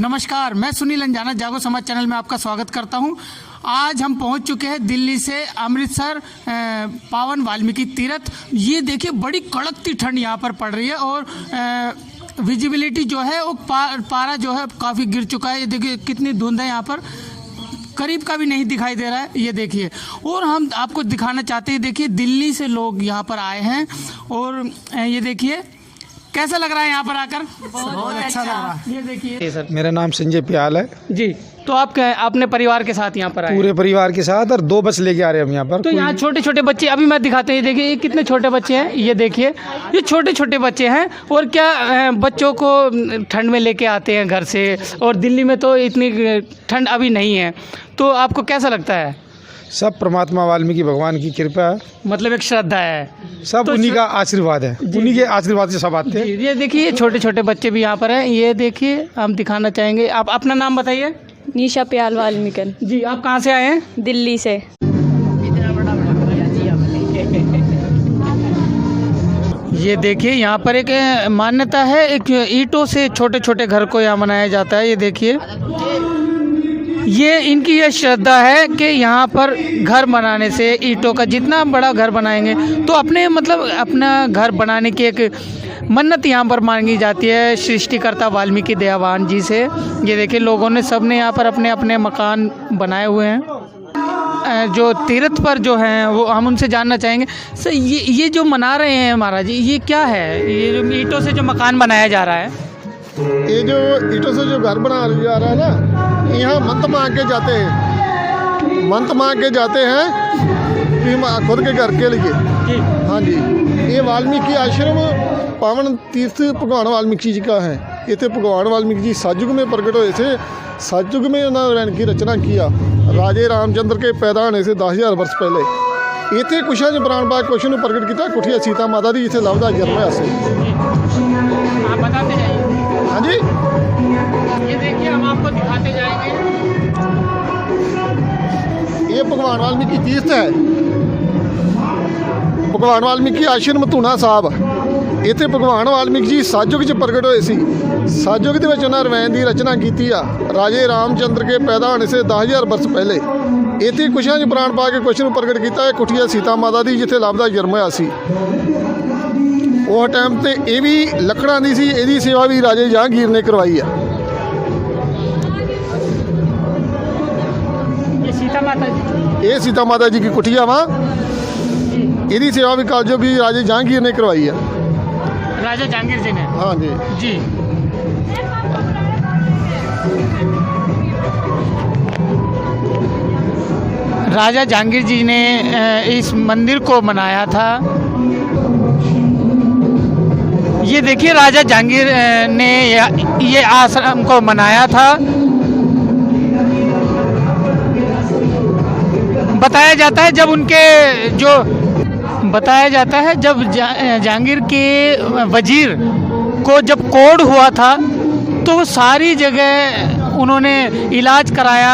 नमस्कार, मैं सुनील अंजाना जागो समाज चैनल में आपका स्वागत करता हूं। आज हम पहुंच चुके हैं दिल्ली से अमृतसर पावन वाल्मीकि तीर्थ। ये देखिए बड़ी कड़कती ठंड यहाँ पर पड़ रही है और विजिबिलिटी जो है वो पारा जो है काफ़ी गिर चुका है। ये देखिए कितनी धुंध है, यहाँ पर करीब का भी नहीं दिखाई दे रहा है। ये देखिए, और हम आपको दिखाना चाहते हैं, देखिए दिल्ली से लोग यहाँ पर आए हैं और ये देखिए कैसा लग रहा है यहाँ पर आकर। बहुत अच्छा लग रहा है। ये देखिए सर, मेरा नाम संजय प्याल है जी। तो आप अपने परिवार के साथ यहाँ पर आए? पूरे परिवार के साथ, और 2 बस लेके आ रहे हैं हम यहाँ पर। तो यहाँ छोटे छोटे बच्चे, अभी मैं दिखाते हैं, देखिए ये कितने छोटे बच्चे हैं। ये देखिए ये छोटे छोटे बच्चे हैं। और क्या बच्चों को ठंड में लेके आते हैं घर से, और दिल्ली में तो इतनी ठंड अभी नहीं है। तो आपको कैसा लगता है? सब परमात्मा वाल्मीकि भगवान की कृपा है, मतलब एक श्रद्धा है, सब तो उन्हीं का आशीर्वाद है, उन्हीं के आशीर्वाद से सब आते हैं। ये देखिए छोटे छोटे बच्चे भी यहाँ पर हैं। ये देखिए हम दिखाना चाहेंगे। आप अपना नाम बताइए। निशा प्याल वाल्मीकन जी। आप कहाँ से आए हैं? दिल्ली से। ये देखिए यहाँ पर एक मान्यता है, एक ईंटों से छोटे छोटे घर को यहाँ बनाया जाता है। ये देखिए, ये इनकी ये श्रद्धा है कि यहाँ पर घर बनाने से, ईंटों का जितना बड़ा घर बनाएंगे तो अपने मतलब अपना घर बनाने की एक मन्नत यहाँ पर मांगी जाती है सृष्टिकर्ता वाल्मीकि दयावान जी से। ये देखिए लोगों ने, सब ने यहाँ पर अपने अपने मकान बनाए हुए हैं। जो तीर्थ पर जो हैं वो हम उनसे जानना चाहेंगे। सर ये जो मना रहे हैं महाराज जी, ये क्या है? ये जो ईंटों से जो मकान बनाया जा रहा है, ये जो ईंटों से जो घर बना जा रहा है ना, यहाँ मंत मांग के जाते हैं, मंत मांग के जाते हैं कि खुद के घर के लिए। हाँ जी, ये वाल्मीकि आश्रम पावन तीर्थ भगवान वाल्मीकि जी का है। इतने भगवान वाल्मीकि जी सतयुग में प्रकट हुए थे। सतयुग में उन्होंने इनकी रचना किया राजे रामचंद्र के पैदा होने से 10,000 वर्ष पहले। इतने कुशा च प्राण पाक कुश ने प्रकट किया कुठिया सीता माता दी, जिसे लव का जन्म है। आप बताते जाइए। हाँ जी, ये देखिए हम आपको दिखाते जाएंगे। ये भगवान वाल्मीकि तीर्थ है, भगवान वाल्मीकि आश्रम धूना साहब। इतने भगवान वाल्मीकि जी सतयुग 'ਚ प्रकट हुए सी। सतयुग ਦੇ ਵਿੱਚ ਉਹਨਾਂ ਰਮਾਇਣ ਦੀ ਰਚਨਾ ਕੀਤੀ ਆ ਰਾਜੇ ਰਾਮਚੰਦਰ ਕੇ ਪੈਦਾ ਹੋਣੇ ਸੇ 10,000 वर्ष पहले। इतने कुशां 'ਚ प्राण पा के कुश ਨੂੰ प्रकट ਕੀਤਾ है कुठिया सीता माता दी, जिथे लव का जन्म होया सी। उस टाइम ਤੇ ਇਹ ਵੀ ਲੱਕੜਾਂ ਦੀ ਸੀ। ਇਹਦੀ ਸੇਵਾ ਵੀ ਰਾਜੇ ਜਹਾਂਗੀਰ ਨੇ ਕਰਵਾਈ ਆ। ये सीता माता जी की कुटिया वा, यदि सेवा भी काल जो भी राजे जहांगीर ने करवाई है। राजा जहांगीर जी ने? हाँ जी जी। राजा जहांगीर जी ने इस मंदिर को बनाया था। ये देखिए राजा जहांगीर ने ये आश्रम को बनाया था। बताया जाता है जब उनके जो बताया जाता है जब जहांगीर के वजीर को जब कोढ़ हुआ था तो वो सारी जगह उन्होंने इलाज कराया,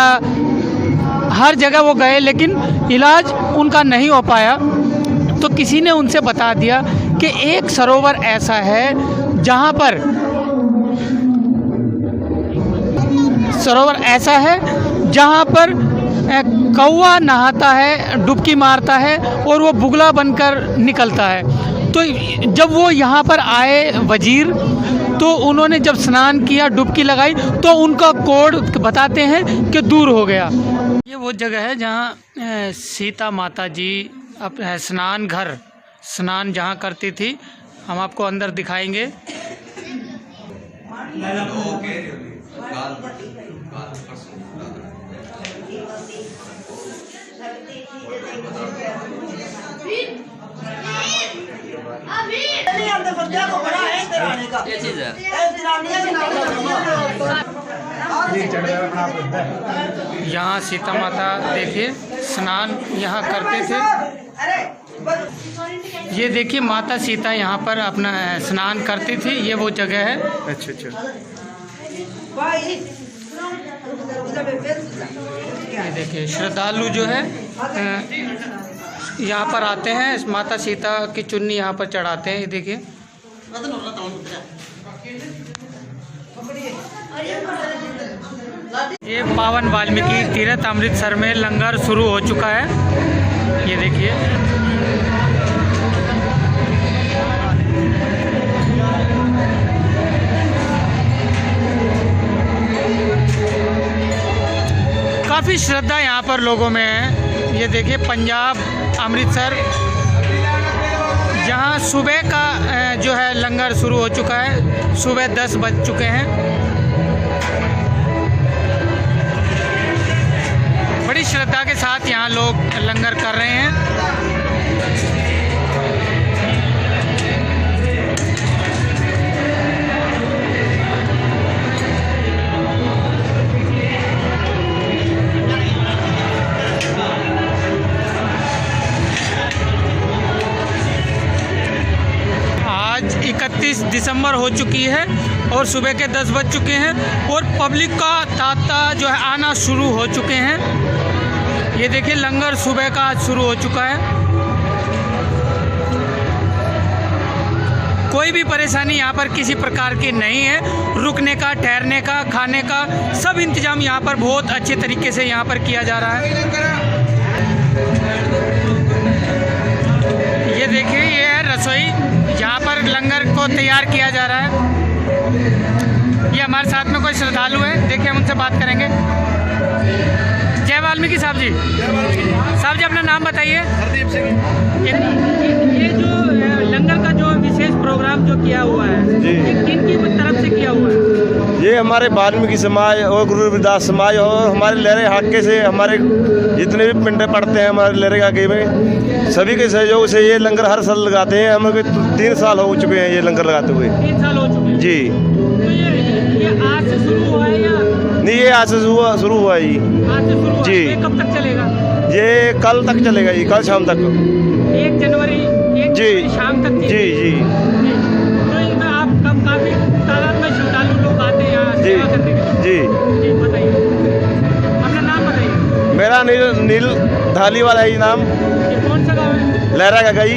हर जगह वो गए, लेकिन इलाज उनका नहीं हो पाया। तो किसी ने उनसे बता दिया कि एक सरोवर ऐसा है जहाँ पर कौवा नहाता है, डुबकी मारता है और वो बुगला बनकर निकलता है। तो जब वो यहाँ पर आए वजीर, तो उन्होंने जब स्नान किया, डुबकी लगाई, तो उनका कोढ़ बताते हैं कि दूर हो गया। ये वो जगह है जहाँ सीता माता जी स्नान जहाँ करती थी। हम आपको अंदर दिखाएंगे। यहाँ सीता माता देखिए स्नान यहाँ करते थे। ये देखिए माता सीता यहाँ पर अपना स्नान करती थी। ये वो जगह है। अच्छा अच्छा। ये देखिए श्रद्धालु जो है यहाँ पर आते हैं, माता सीता की चुन्नी यहाँ पर चढ़ाते हैं। ये देखिए ये पावन वाल्मीकि तीर्थ अमृतसर में लंगर शुरू हो चुका है। ये देखिए, काफ़ी श्रद्धा यहाँ पर लोगों में है। ये देखिए, पंजाब अमृतसर, जहाँ सुबह का जो है लंगर शुरू हो चुका है। सुबह 10 बज चुके हैं। बड़ी श्रद्धा के साथ यहाँ लोग लंगर कर रहे हैं। आज 31 दिसंबर हो चुकी है और सुबह के 10 बज चुके हैं और पब्लिक का तांता जो है आना शुरू हो चुके हैं। ये देखिए, लंगर सुबह का आज शुरू हो चुका है। कोई भी परेशानी यहाँ पर किसी प्रकार की नहीं है। रुकने का, ठहरने का, खाने का सब इंतजाम यहाँ पर बहुत अच्छे तरीके से यहाँ पर किया जा रहा है। ये देखिए, ये है रसोई जहाँ पर लंगर को तैयार किया जा रहा है। ये हमारे साथ में कोई श्रद्धालु है, देखिए हम उनसे बात करेंगे। जय वाल्मीकि साहब जी। साहब जी, अपना नाम बताइए। हरदीप सिंह। ये जो लंगर का जो विशेष प्रोग्राम जो किया हुआ है, ये किन की तरफ से किया हुआ है? ये हमारे वाल्मीकि समाज और गुरु रविदास समाज और हमारे लहरे हाके से हमारे जितने भी पिंडे पड़ते हैं हमारे लहरे हाके में, सभी के सहयोग से ये लंगर हर साल लगाते हैं। हमें 3 साल हो चुके हैं ये लंगर लगाते हुए। 3 साल हो चुके हैं जी। तो ये आज से शुरू हुआ है या नहीं? ये आज से शुरू हुआ है जी। आज से शुरू हुआ जी। है। ये कब तक चलेगा? ये कल तक चलेगा जी, कल शाम तक। 1 जनवरी जी शाम तक। जी जी। तो इसमें आप काफ़ी तादाद में श्रद्धालु लोग आते हैं यहाँ जी सेवा करने के लिए। जी। जी, बताइए अपना नाम बताइए। मेरा नील धालीवाला है जी नाम। ये कौन सा गाँव है? लहरा का गई।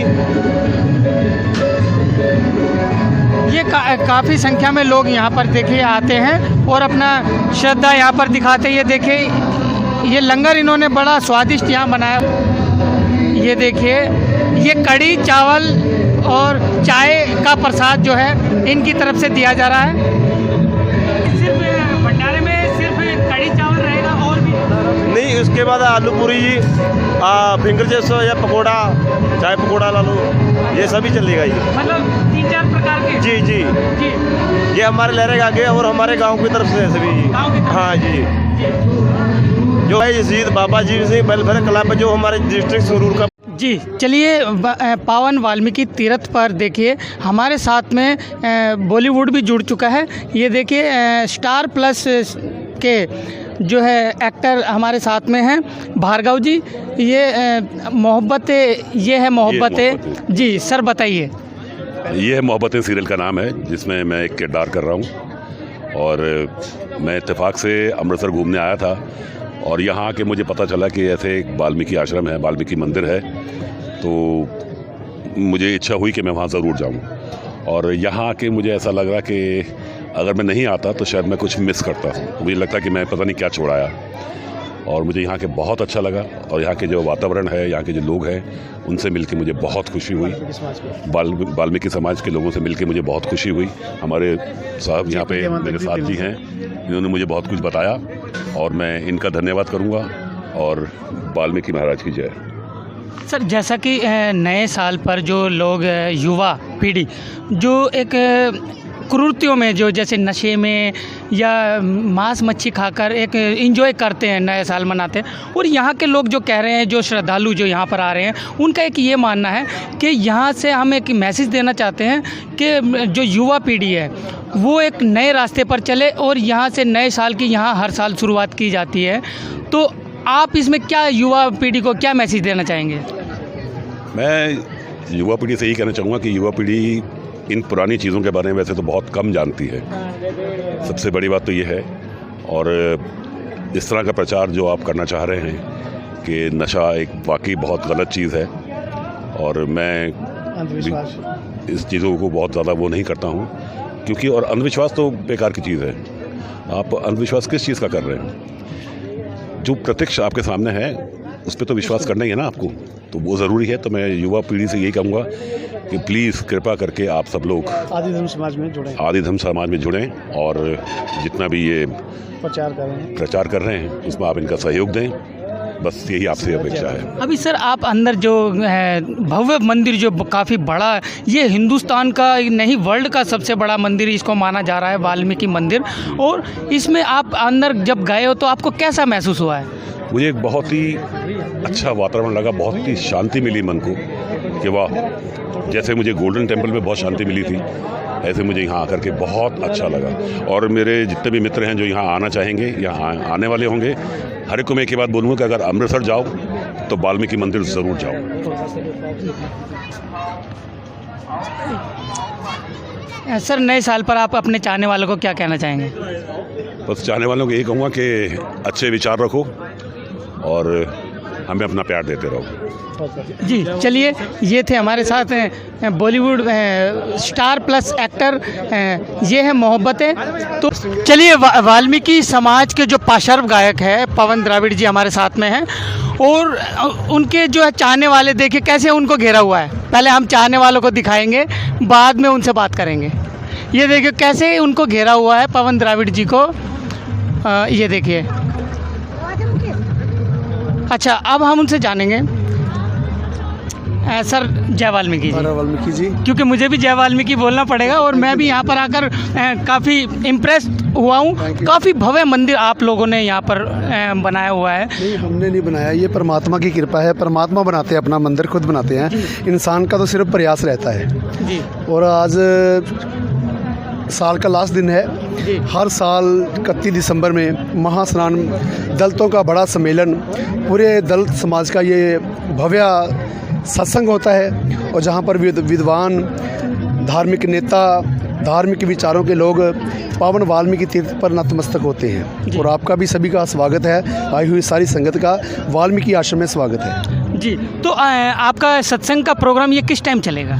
ये काफ़ी संख्या में लोग यहाँ पर देखिए आते हैं और अपना श्रद्धा यहाँ पर दिखाते हैं। ये देखिए, ये लंगर इन्होंने बड़ा स्वादिष्ट यहाँ बनाया। ये देखिए, ये कढ़ी चावल और चाय का प्रसाद जो है इनकी तरफ से दिया जा रहा है। सिर्फ भंडारे में सिर्फ कढ़ी चावल रहेगा और भी नहीं? उसके बाद आलू पूरी जी, फिंगर चिप्स या पकोड़ा, चाय पकोड़ा ला लो, ये सभी चलेगा जी। मतलब 3-4 प्रकार के। जी जी जी। ये हमारे लहरे का आगे और हमारे गांव की तरफ से सभी जी। गाँव की तरफ। हाँ जी। जी। जो है शहीद बाबा जी सिंह वेलफेयर क्लब जो हमारे डिस्ट्रिक्ट संगरूर का। जी, चलिए पावन वाल्मीकि तीर्थ पर देखिए हमारे साथ में बॉलीवुड भी जुड़ चुका है। ये देखिए, स्टार प्लस के जो है एक्टर हमारे साथ में हैं, भार्गव जी। ये मोहब्बतें, ये है मोहब्बतें। जी सर, बताइए। ये है मोहब्बतें सीरियल का नाम है, जिसमें मैं एक किरदार कर रहा हूँ। और मैं इत्तेफाक से अमृतसर घूमने आया था और यहाँ आके मुझे पता चला कि ऐसे एक वाल्मीकि आश्रम है, वाल्मीकि मंदिर है। तो मुझे इच्छा हुई कि मैं वहाँ ज़रूर जाऊँ। और यहाँ आके मुझे ऐसा लग रहा कि अगर मैं नहीं आता तो शायद मैं कुछ मिस करता। मुझे लगता कि मैं पता नहीं क्या छोड़ाया। और मुझे यहाँ के बहुत अच्छा लगा और यहाँ के जो वातावरण है, यहाँ के जो लोग हैं, उनसे मिलके मुझे बहुत खुशी हुई। वाल्मीकि समाज के लोगों से मिलके मुझे बहुत खुशी हुई। हमारे साहब यहाँ पे मेरे साथ जी हैं, इन्होंने मुझे बहुत कुछ बताया और मैं इनका धन्यवाद करूँगा। और वाल्मीकि महाराज की जय। सर, जैसा कि नए साल पर जो लोग युवा पीढ़ी जो एक कुरीतियों में, जो जैसे नशे में या मांस मच्छी खाकर एक एंजॉय करते हैं, नए साल मनाते हैं, और यहाँ के लोग जो कह रहे हैं, जो श्रद्धालु जो यहाँ पर आ रहे हैं, उनका एक ये मानना है कि यहाँ से हम एक मैसेज देना चाहते हैं कि जो युवा पीढ़ी है वो एक नए रास्ते पर चले और यहाँ से नए साल की यहाँ हर साल शुरुआत की जाती है। तो आप इसमें क्या युवा पीढ़ी को क्या मैसेज देना चाहेंगे? मैं युवा पीढ़ी से यही कहना चाहूँगा कि युवा पीढ़ी इन पुरानी चीज़ों के बारे में वैसे तो बहुत कम जानती है, सबसे बड़ी बात तो ये है। और इस तरह का प्रचार जो आप करना चाह रहे हैं कि नशा एक वाकई बहुत गलत चीज़ है, और मैं इस चीज़ों को बहुत ज़्यादा वो नहीं करता हूँ, क्योंकि और अंधविश्वास तो बेकार की चीज़ है। आप अंधविश्वास किस चीज़ का कर रहे हैं? जो प्रत्यक्ष आपके सामने है उस पर तो विश्वास करना ही है ना आपको, तो वो ज़रूरी है। तो मैं युवा पीढ़ी से यही कहूँगा कि प्लीज़ कृपा करके आप सब लोग आदि धर्म समाज में जुड़ें और जितना भी ये प्रचार कर रहे हैं उसमें आप इनका सहयोग दें, बस यही आपसे अपेक्षा है। अभी सर आप अंदर जो है भव्य मंदिर जो काफ़ी बड़ा, ये हिंदुस्तान का नहीं वर्ल्ड का सबसे बड़ा मंदिर इसको माना जा रहा है, वाल्मीकि मंदिर, और इसमें आप अंदर जब गए हो तो आपको कैसा महसूस हुआ है? मुझे एक बहुत ही अच्छा वातावरण लगा, बहुत ही शांति मिली मन को कि वाह, जैसे मुझे गोल्डन टेम्पल में बहुत शांति मिली थी ऐसे मुझे यहाँ आकर के बहुत अच्छा लगा। और मेरे जितने भी मित्र हैं जो यहाँ आना चाहेंगे, यहाँ आने वाले होंगे, हर एक को मैं एक ही बात बोलूँगा कि अगर अमृतसर जाओ तो वाल्मीकि मंदिर ज़रूर जाओ। सर नए साल पर आप अपने चाहने वालों को क्या कहना चाहेंगे? बस चाहने वालों को यही कहूँगा कि अच्छे विचार रखो और हमें अपना प्यार देते रहो। जी चलिए, ये थे हमारे साथ बॉलीवुड स्टार प्लस एक्टर, ये है मोहब्बतें। तो चलिए, वाल्मीकि समाज के जो पार्श्व गायक है पवन द्राविड़ जी हमारे साथ में हैं, और उनके जो है चाहने वाले देखिए कैसे उनको घेरा हुआ है। पहले हम चाहने वालों को दिखाएंगे, बाद में उनसे बात करेंगे। ये देखिए कैसे उनको घेरा हुआ है पवन द्राविड़ जी को, ये देखिए। अच्छा, अब हम उनसे जानेंगे। सर जय वाल्मीकि जी। वाल्मीकि जी, क्योंकि मुझे भी जय वाल्मीकि बोलना पड़ेगा, और मैं भी यहाँ पर आकर काफ़ी इम्प्रेस हुआ हूँ। काफ़ी भव्य मंदिर आप लोगों ने यहाँ पर बनाया हुआ है। नहीं, हमने नहीं बनाया, ये परमात्मा की कृपा है। परमात्मा बनाते हैं, अपना मंदिर खुद बनाते हैं। इंसान का तो सिर्फ प्रयास रहता है जी। और आज साल का लास्ट दिन है। हर साल 31 दिसंबर में महास्नान, दलितों का बड़ा सम्मेलन, पूरे दलित समाज का ये भव्य सत्संग होता है, और जहाँ पर विद्वान, धार्मिक नेता, धार्मिक विचारों के लोग पावन वाल्मीकि तीर्थ पर नतमस्तक होते हैं। और आपका भी सभी का स्वागत है, आई हुई सारी संगत का वाल्मीकि आश्रम में स्वागत है जी। तो आपका सत्संग का प्रोग्राम ये किस टाइम चलेगा?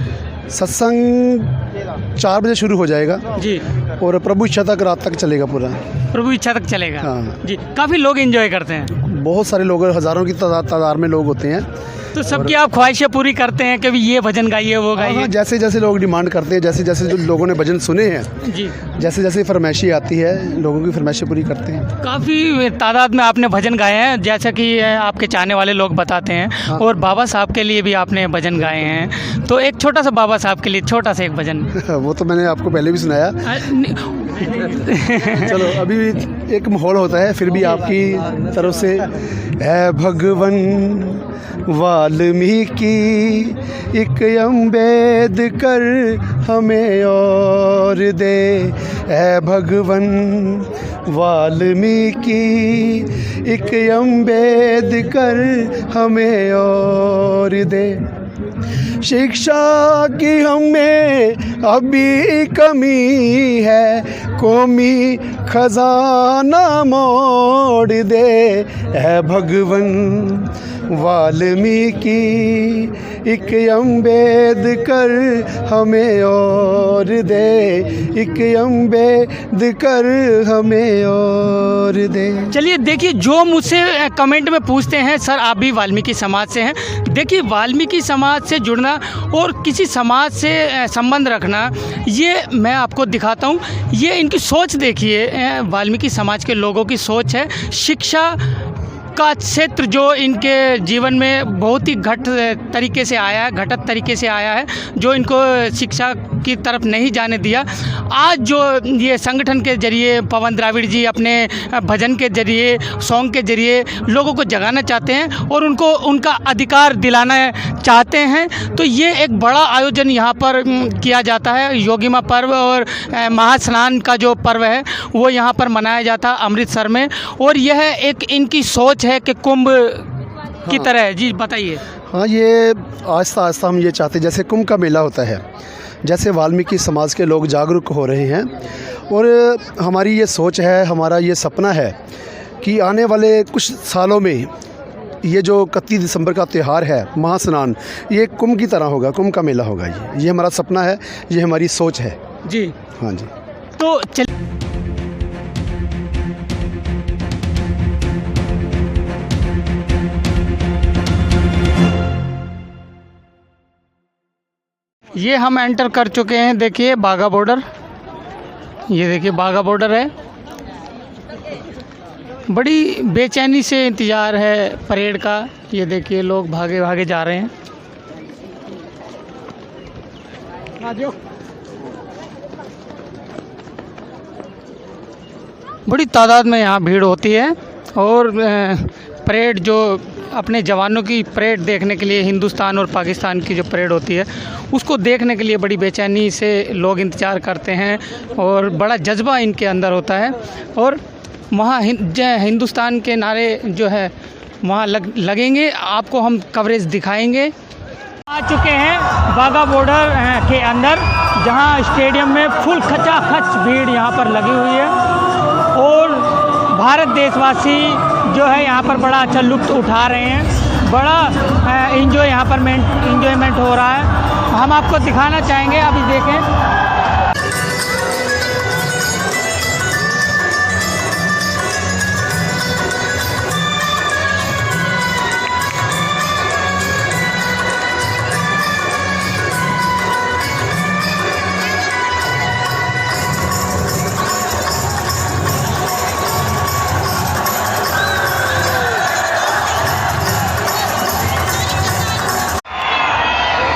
सत्संग 4 बजे शुरू हो जाएगा जी, और प्रभु इच्छा तक रात तक चलेगा पूरा। प्रभु इच्छा तक चलेगा। हाँ। जी, काफ़ी लोग एंजॉय करते हैं। बहुत सारे लोग, हज़ारों की तादाद में लोग होते हैं। तो सबकी आप ख्वाहिशें पूरी करते हैं कि भी ये भजन गाइए, वो गाइए? हाँ, जैसे जैसे लोग डिमांड करते हैं, जैसे जैसे जो लोगों ने भजन सुने हैं, जी, जैसे जैसे फरमाइशी आती है, लोगों की फरमाइशें पूरी करते हैं। काफ़ी तादाद में आपने भजन गाए हैं, जैसा कि आपके चाहने वाले लोग बताते हैं। हाँ। और बाबा साहब के लिए भी आपने भजन गाए हैं, तो एक छोटा सा बाबा साहब के लिए छोटा सा एक भजन। वो तो मैंने आपको पहले भी सुनाया। चलो, अभी भी एक माहौल होता है, फिर भी आपकी तरफ से है भगवन वाल्मीकि एक अम्बेडकर हमें और दे, है भगवन वाल्मीकि एक अम्बेडकर हमें और दे। शिक्षा की हमें अभी कमी है, कौमी खजाना मोड़ दे, है भगवन वाल्मीकि एक अम्बेडकर हमें और दे, एक अम्बेडकर हमें और दे। चलिए देखिए, जो मुझसे कमेंट में पूछते हैं सर आप भी वाल्मीकि समाज से हैं, देखिए वाल्मीकि समाज से जुड़ना और किसी समाज से संबंध रखना, ये मैं आपको दिखाता हूँ। ये इनकी सोच देखिए, वाल्मीकि समाज के लोगों की सोच है। शिक्षा का क्षेत्र जो इनके जीवन में बहुत ही घटत तरीके से आया है, जो इनको शिक्षा की तरफ नहीं जाने दिया। आज जो ये संगठन के जरिए पवन द्राविड़ जी अपने भजन के जरिए, सॉन्ग के जरिए लोगों को जगाना चाहते हैं और उनको उनका अधिकार दिलाना चाहते हैं, तो ये एक बड़ा आयोजन यहाँ पर किया जाता है। योगिमा पर्व और महास्नान का जो पर्व है वो यहाँ पर मनाया जाता है अमृतसर में, और यह एक इनकी सोच है कि कुंभ की तरह। जी बताइए। हाँ, ये आहिस्ता आहिस्ता हम ये चाहते हैं, जैसे कुंभ का मेला होता है, जैसे वाल्मीकि समाज के लोग जागरूक हो रहे हैं, और हमारी ये सोच है, हमारा ये सपना है कि आने वाले कुछ सालों में ये जो 31 दिसंबर का त्यौहार है महास्नान, ये कुंभ की तरह होगा, कुंभ का मेला होगा। ये हमारा सपना है, ये हमारी सोच है जी। हाँ जी। तो चलिए ये हम एंटर कर चुके हैं, देखिए बाघा बॉर्डर, ये देखिए बाघा बॉर्डर है। बड़ी बेचैनी से इंतज़ार है परेड का। ये देखिए लोग भागे भागे जा रहे हैं। बड़ी तादाद में यहाँ भीड़ होती है और परेड जो अपने जवानों की परेड देखने के लिए, हिंदुस्तान और पाकिस्तान की जो परेड होती है उसको देखने के लिए बड़ी बेचैनी से लोग इंतज़ार करते हैं और बड़ा जज्बा इनके अंदर होता है। और वहाँ हिंदुस्तान के नारे जो है वहाँ लगेंगे, आपको हम कवरेज दिखाएंगे। आ चुके हैं बाघा बॉर्डर के अंदर, जहाँ स्टेडियम में फुल खचाखच भीड़ यहाँ पर लगी हुई है और भारत देशवासी जो है यहाँ पर बड़ा अच्छा लुत्फ़ उठा रहे हैं। बड़ा इंजॉय यहाँ पर इंजॉयमेंट हो रहा है। हम आपको दिखाना चाहेंगे, अभी देखें।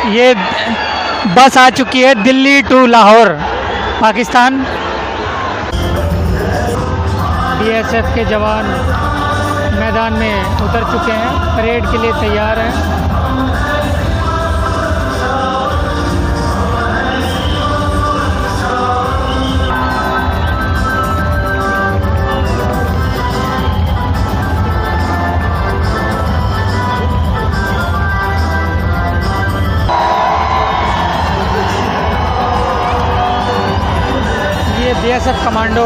ये बस आ चुकी है दिल्ली टू लाहौर, पाकिस्तान। बीएसएफ के जवान मैदान में उतर चुके हैं, परेड के लिए तैयार हैं। बीएसएफ कमांडो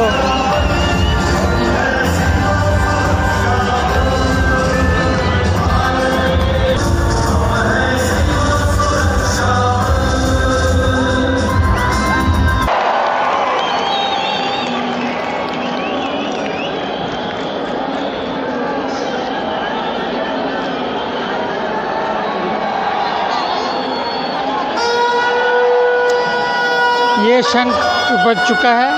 ये शंख बज चुका है।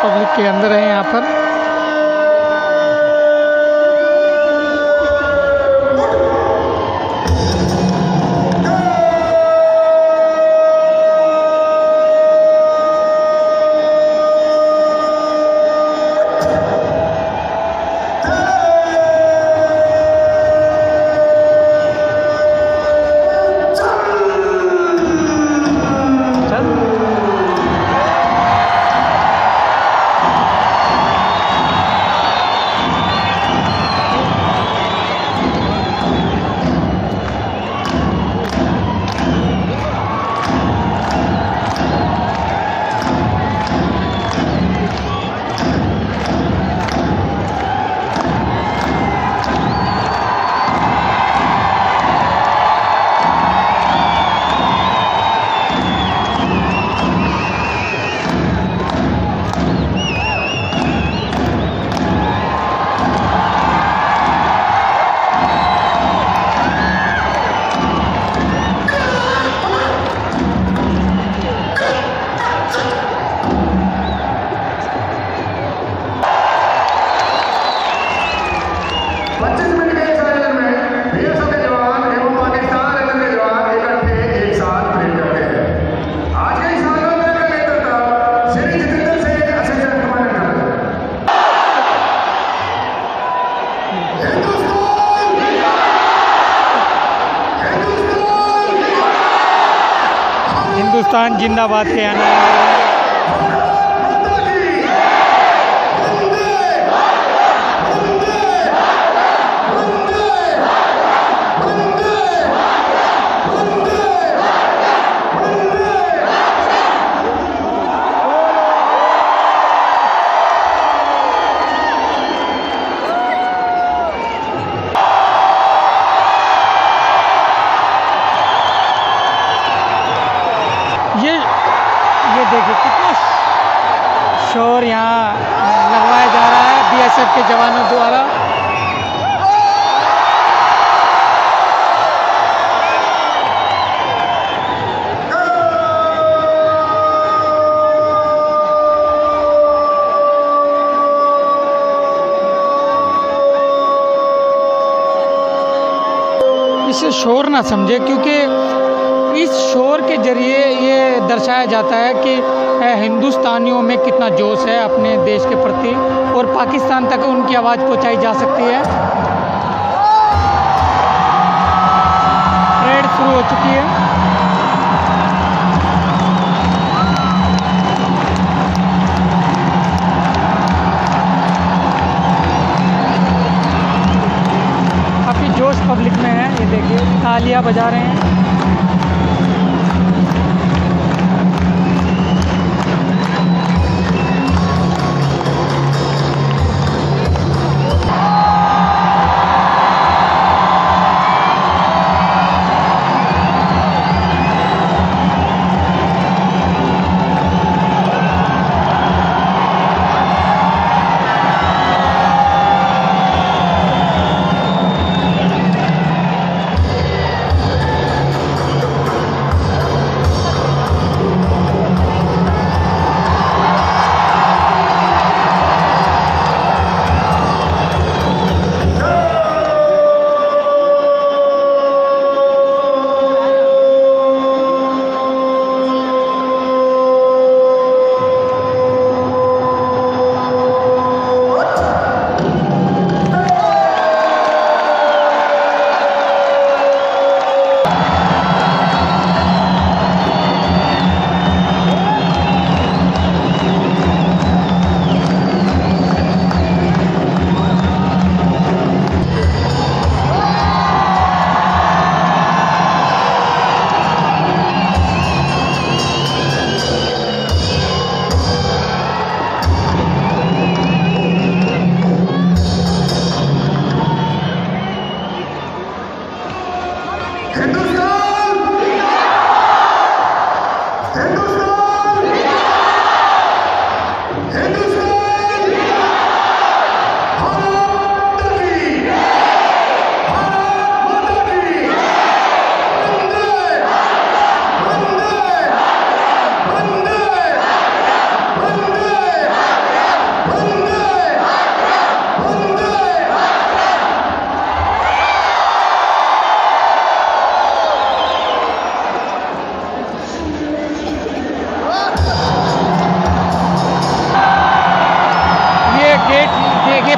पब्लिक के अंदर है यहाँ पर। हिंदुस्तान जिंदाबाद के नारे। देखिए कितना शोर यहाँ लगवाया जा रहा है बीएसएफ के जवानों द्वारा। इसे शोर ना समझे, क्योंकि इस शोर के जरिए ये दर्शाया जाता है कि हिंदुस्तानियों में कितना जोश है अपने देश के प्रति, और पाकिस्तान तक उनकी आवाज़ पहुंचाई जा सकती है। परेड शुरू हो चुकी है। काफ़ी जोश पब्लिक में है, ये देखिए तालियां बजा रहे हैं।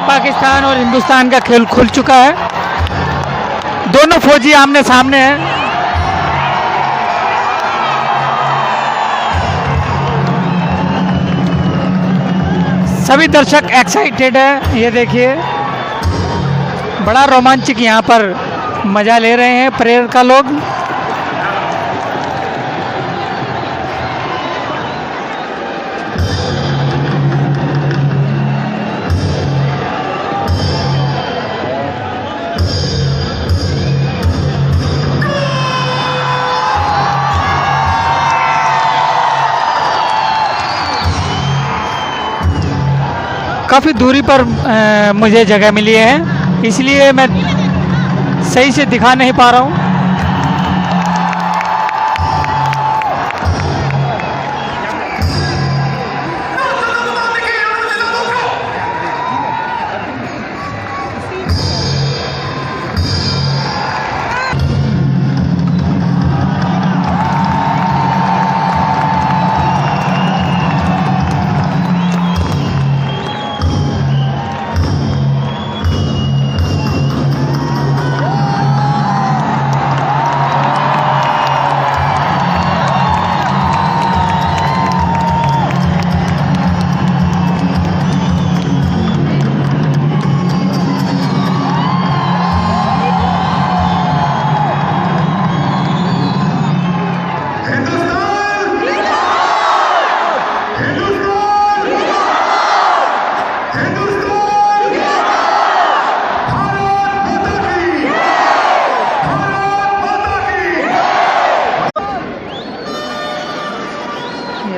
पाकिस्तान और हिंदुस्तान का खेल खुल चुका है। दोनों फौजी आमने सामने हैं। सभी दर्शक एक्साइटेड है, ये देखिए बड़ा रोमांचक यहाँ पर मजा ले रहे हैं परेड का लोग। काफ़ी दूरी पर मुझे जगह मिली है, इसलिए मैं सही से दिखा नहीं पा रहा हूँ।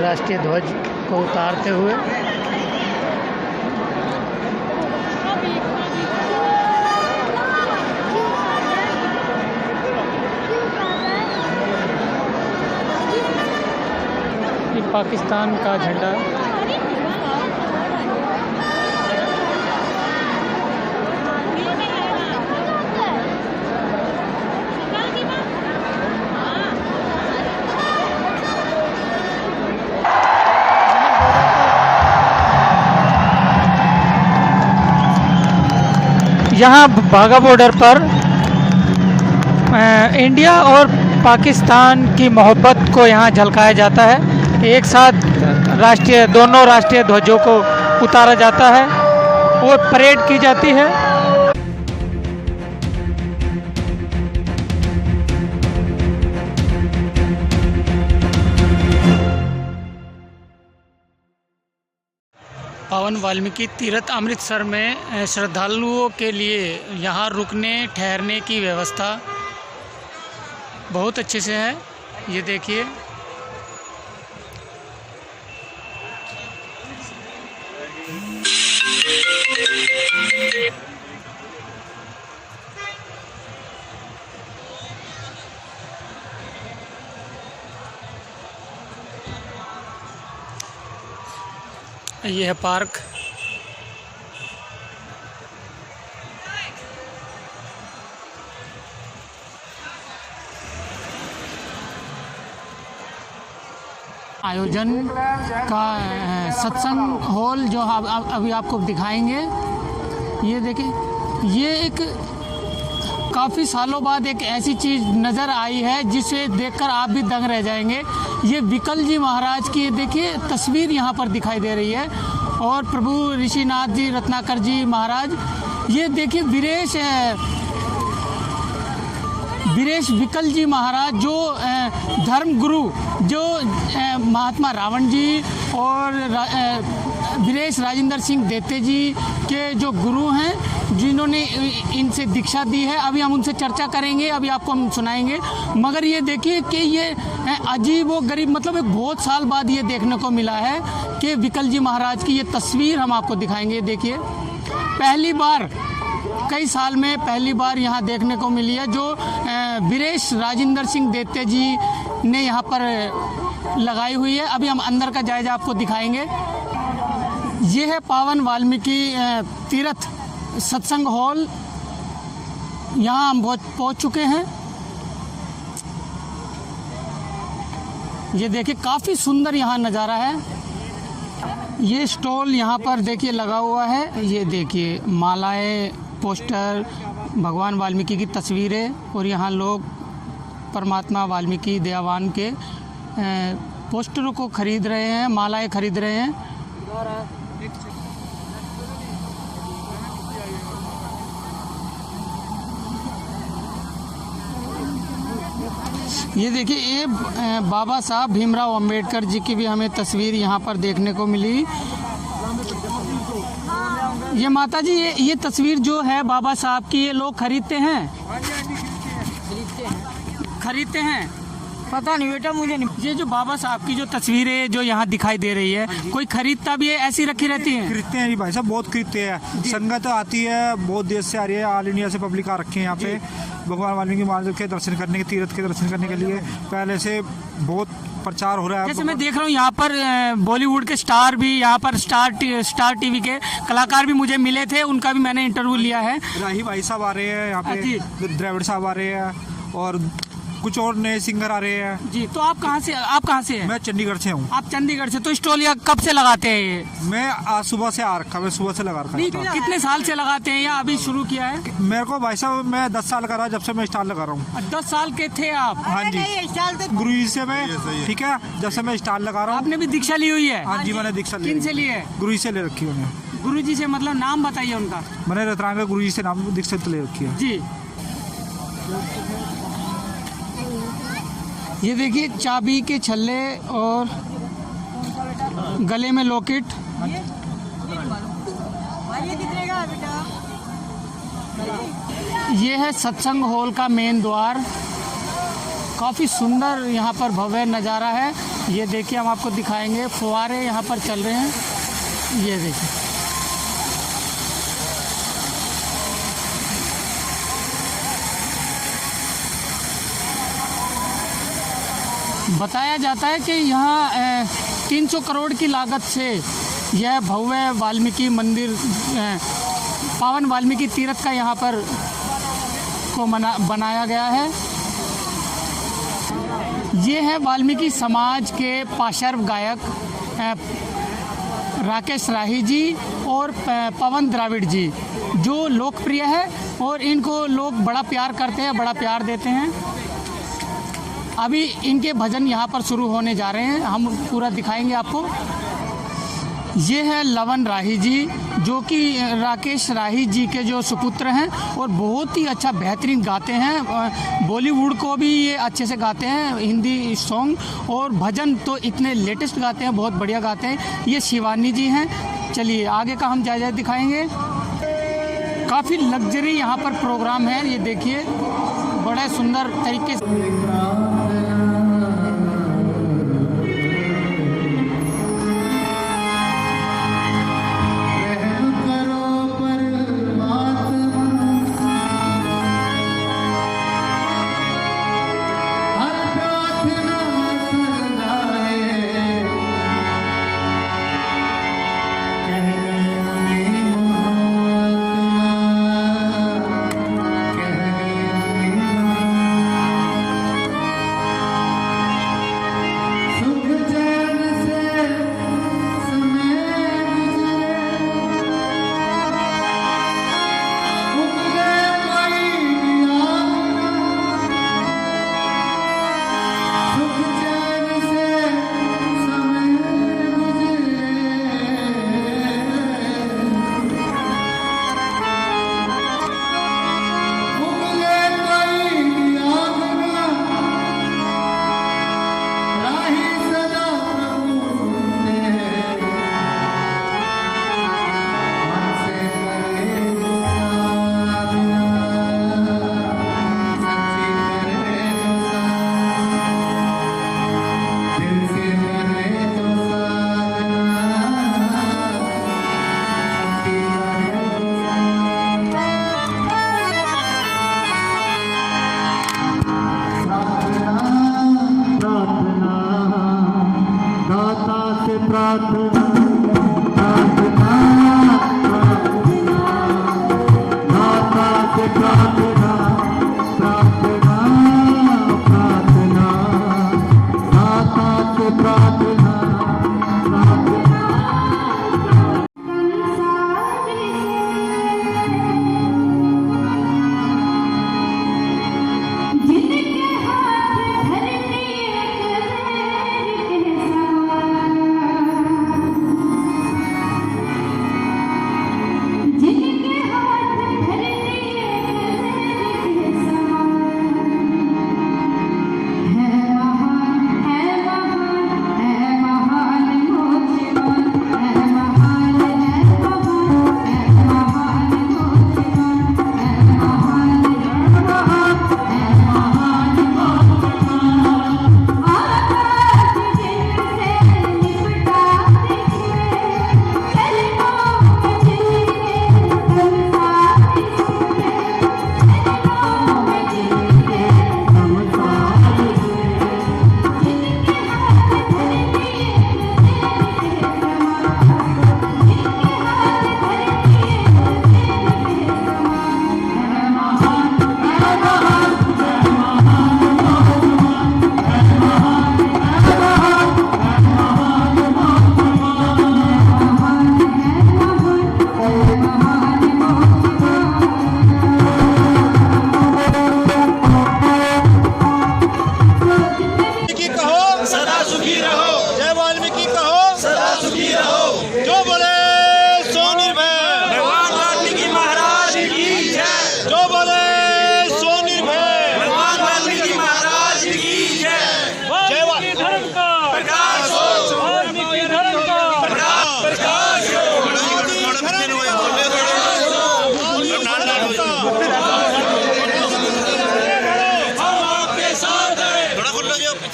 राष्ट्रीय ध्वज को उतारते हुए। ये पाकिस्तान का झंडा यहाँ बाघा बॉर्डर पर इंडिया और पाकिस्तान की मोहब्बत को यहाँ झलकाया जाता है। एक साथ दोनों राष्ट्रीय ध्वजों को उतारा जाता है और परेड की जाती है। पावन वाल्मीकि तीर्थ अमृतसर में श्रद्धालुओं के लिए यहाँ रुकने ठहरने की व्यवस्था बहुत अच्छे से है। ये देखिए, ये है पार्क। आयोजन का सत्संग हॉल जो अभी आपको दिखाएंगे। ये देखिए, ये एक काफ़ी सालों बाद एक ऐसी चीज़ नज़र आई है जिसे देखकर आप भी दंग रह जाएंगे। ये विकल जी महाराज की देखिए तस्वीर यहाँ पर दिखाई दे रही है और प्रभु ऋषिनाथ जी रत्नाकर जी महाराज, ये देखिए वीरेश विकल जी महाराज जो धर्म गुरु जो महात्मा रावण जी और वीरेश राजेंद्र सिंह देते जी के जो गुरु हैं, जिन्होंने इनसे दीक्षा दी है। अभी हम उनसे चर्चा करेंगे, अभी आपको हम सुनाएंगे। मगर ये देखिए कि ये अजीब व गरीब, मतलब एक बहुत साल बाद ये देखने को मिला है कि विकल जी महाराज की ये तस्वीर हम आपको दिखाएंगे। देखिए, पहली बार कई साल में पहली बार यहाँ देखने को मिली है, जो वीरेश राजेंद्र सिंह देते जी ने यहाँ पर लगाई हुई है। अभी हम अंदर का जायजा आपको दिखाएंगे। ये है पावन वाल्मीकि तीर्थ सत्संग हॉल। यहाँ हम पहुँच चुके हैं। ये देखिए, काफ़ी सुंदर यहाँ नज़ारा है। ये स्टॉल यहाँ पर देखिए लगा हुआ है। ये देखिए, मालाएं, पोस्टर, भगवान वाल्मीकि की तस्वीरें, और यहाँ लोग परमात्मा वाल्मीकि दयावान के पोस्टरों को खरीद रहे हैं, मालाएं खरीद रहे हैं। ये देखिए, ये बाबा साहब भीमराव अंबेडकर जी की भी हमें तस्वीर यहाँ पर देखने को मिली। ये माता जी, ये तस्वीर जो है बाबा साहब की, ये लोग खरीदते हैं? खरीदते हैं? पता नहीं बेटा, मुझे नहीं। ये जो बाबा साहब की जो तस्वीरें जो यहाँ दिखाई दे रही है, कोई खरीदता भी है? ऐसी रखी रहती है? खरीदते हैं जी भाई साहब, बहुत खरीदते हैं। संगत आती है, बहुत देश से आ रही है, ऑल इंडिया से पब्लिक आ रखे हैं यहाँ पे भगवान वाल्मीकि महाराज के दर्शन करने के, तीर्थ के दर्शन करने के लिए। पहले से बहुत प्रचार हो रहा है। जैसे मैं देख रहा हूँ यहाँ पर बॉलीवुड के स्टार भी, यहाँ पर स्टार टीवी के कलाकार भी मुझे मिले थे, उनका भी मैंने इंटरव्यू लिया है। राही भाई साहब आ रहे हैं यहाँ पे, द्रविड़ साहब आ रहे हैं और कुछ और नए सिंगर आ रहे हैं जी। तो आप कहाँ से हैं? मैं चंडीगढ़ से हूँ। आप चंडीगढ़ से? तो स्टॉल कब से लगाते हैं ये? मैं आज सुबह से आ रखा, मैं सुबह से लगा रखा। कितने साल से लगाते हैं या अभी शुरू किया है? मेरे को भाई साहब, मैं 10 साल का रहा जब से मैं स्टाल लगा रहा हूँ। 10 साल के थे आप? हाँ जी, गुरु जी से मैं, ठीक है, जब से मैं स्टाल लगा रहा हूँ। आपने भी दीक्षा ली हुई है? हाँ जी, मैंने दीक्षा ली। किन से ली है? गुरु जी से ले रखी है। गुरु जी से मतलब नाम बताइए उनका। मैंने रतरांगा गुरु जी से नाम दीक्षा ले रखी है जी। ये देखिए, चाबी के छल्ले और गले में लॉकेट। ये है सत्संग हॉल का मेन द्वार। काफ़ी सुंदर यहाँ पर भव्य नज़ारा है। ये देखिए, हम आपको दिखाएंगे, फुहारे यहाँ पर चल रहे हैं। ये देखिए, बताया जाता है कि यहाँ 300 करोड़ की लागत से यह भव्य वाल्मीकि मंदिर, पावन वाल्मीकि तीर्थ का यहाँ पर को बनाया गया है। ये है वाल्मीकि समाज के पार्श्व गायक राकेश राही जी और पवन द्राविड़ जी, जो लोकप्रिय है और इनको लोग बड़ा प्यार करते हैं, बड़ा प्यार देते हैं। अभी इनके भजन यहाँ पर शुरू होने जा रहे हैं, हम पूरा दिखाएंगे आपको। ये है लवन राही जी, जो कि राकेश राही जी के जो सुपुत्र हैं और बहुत ही अच्छा बेहतरीन गाते हैं। बॉलीवुड को भी ये अच्छे से गाते हैं, हिंदी सॉन्ग और भजन तो इतने लेटेस्ट गाते हैं, बहुत बढ़िया गाते हैं। ये शिवानी जी हैं। चलिए आगे का हम जायजा दिखाएंगे। काफ़ी लग्जरी यहाँ पर प्रोग्राम है, ये देखिए, बड़े सुंदर तरीके से।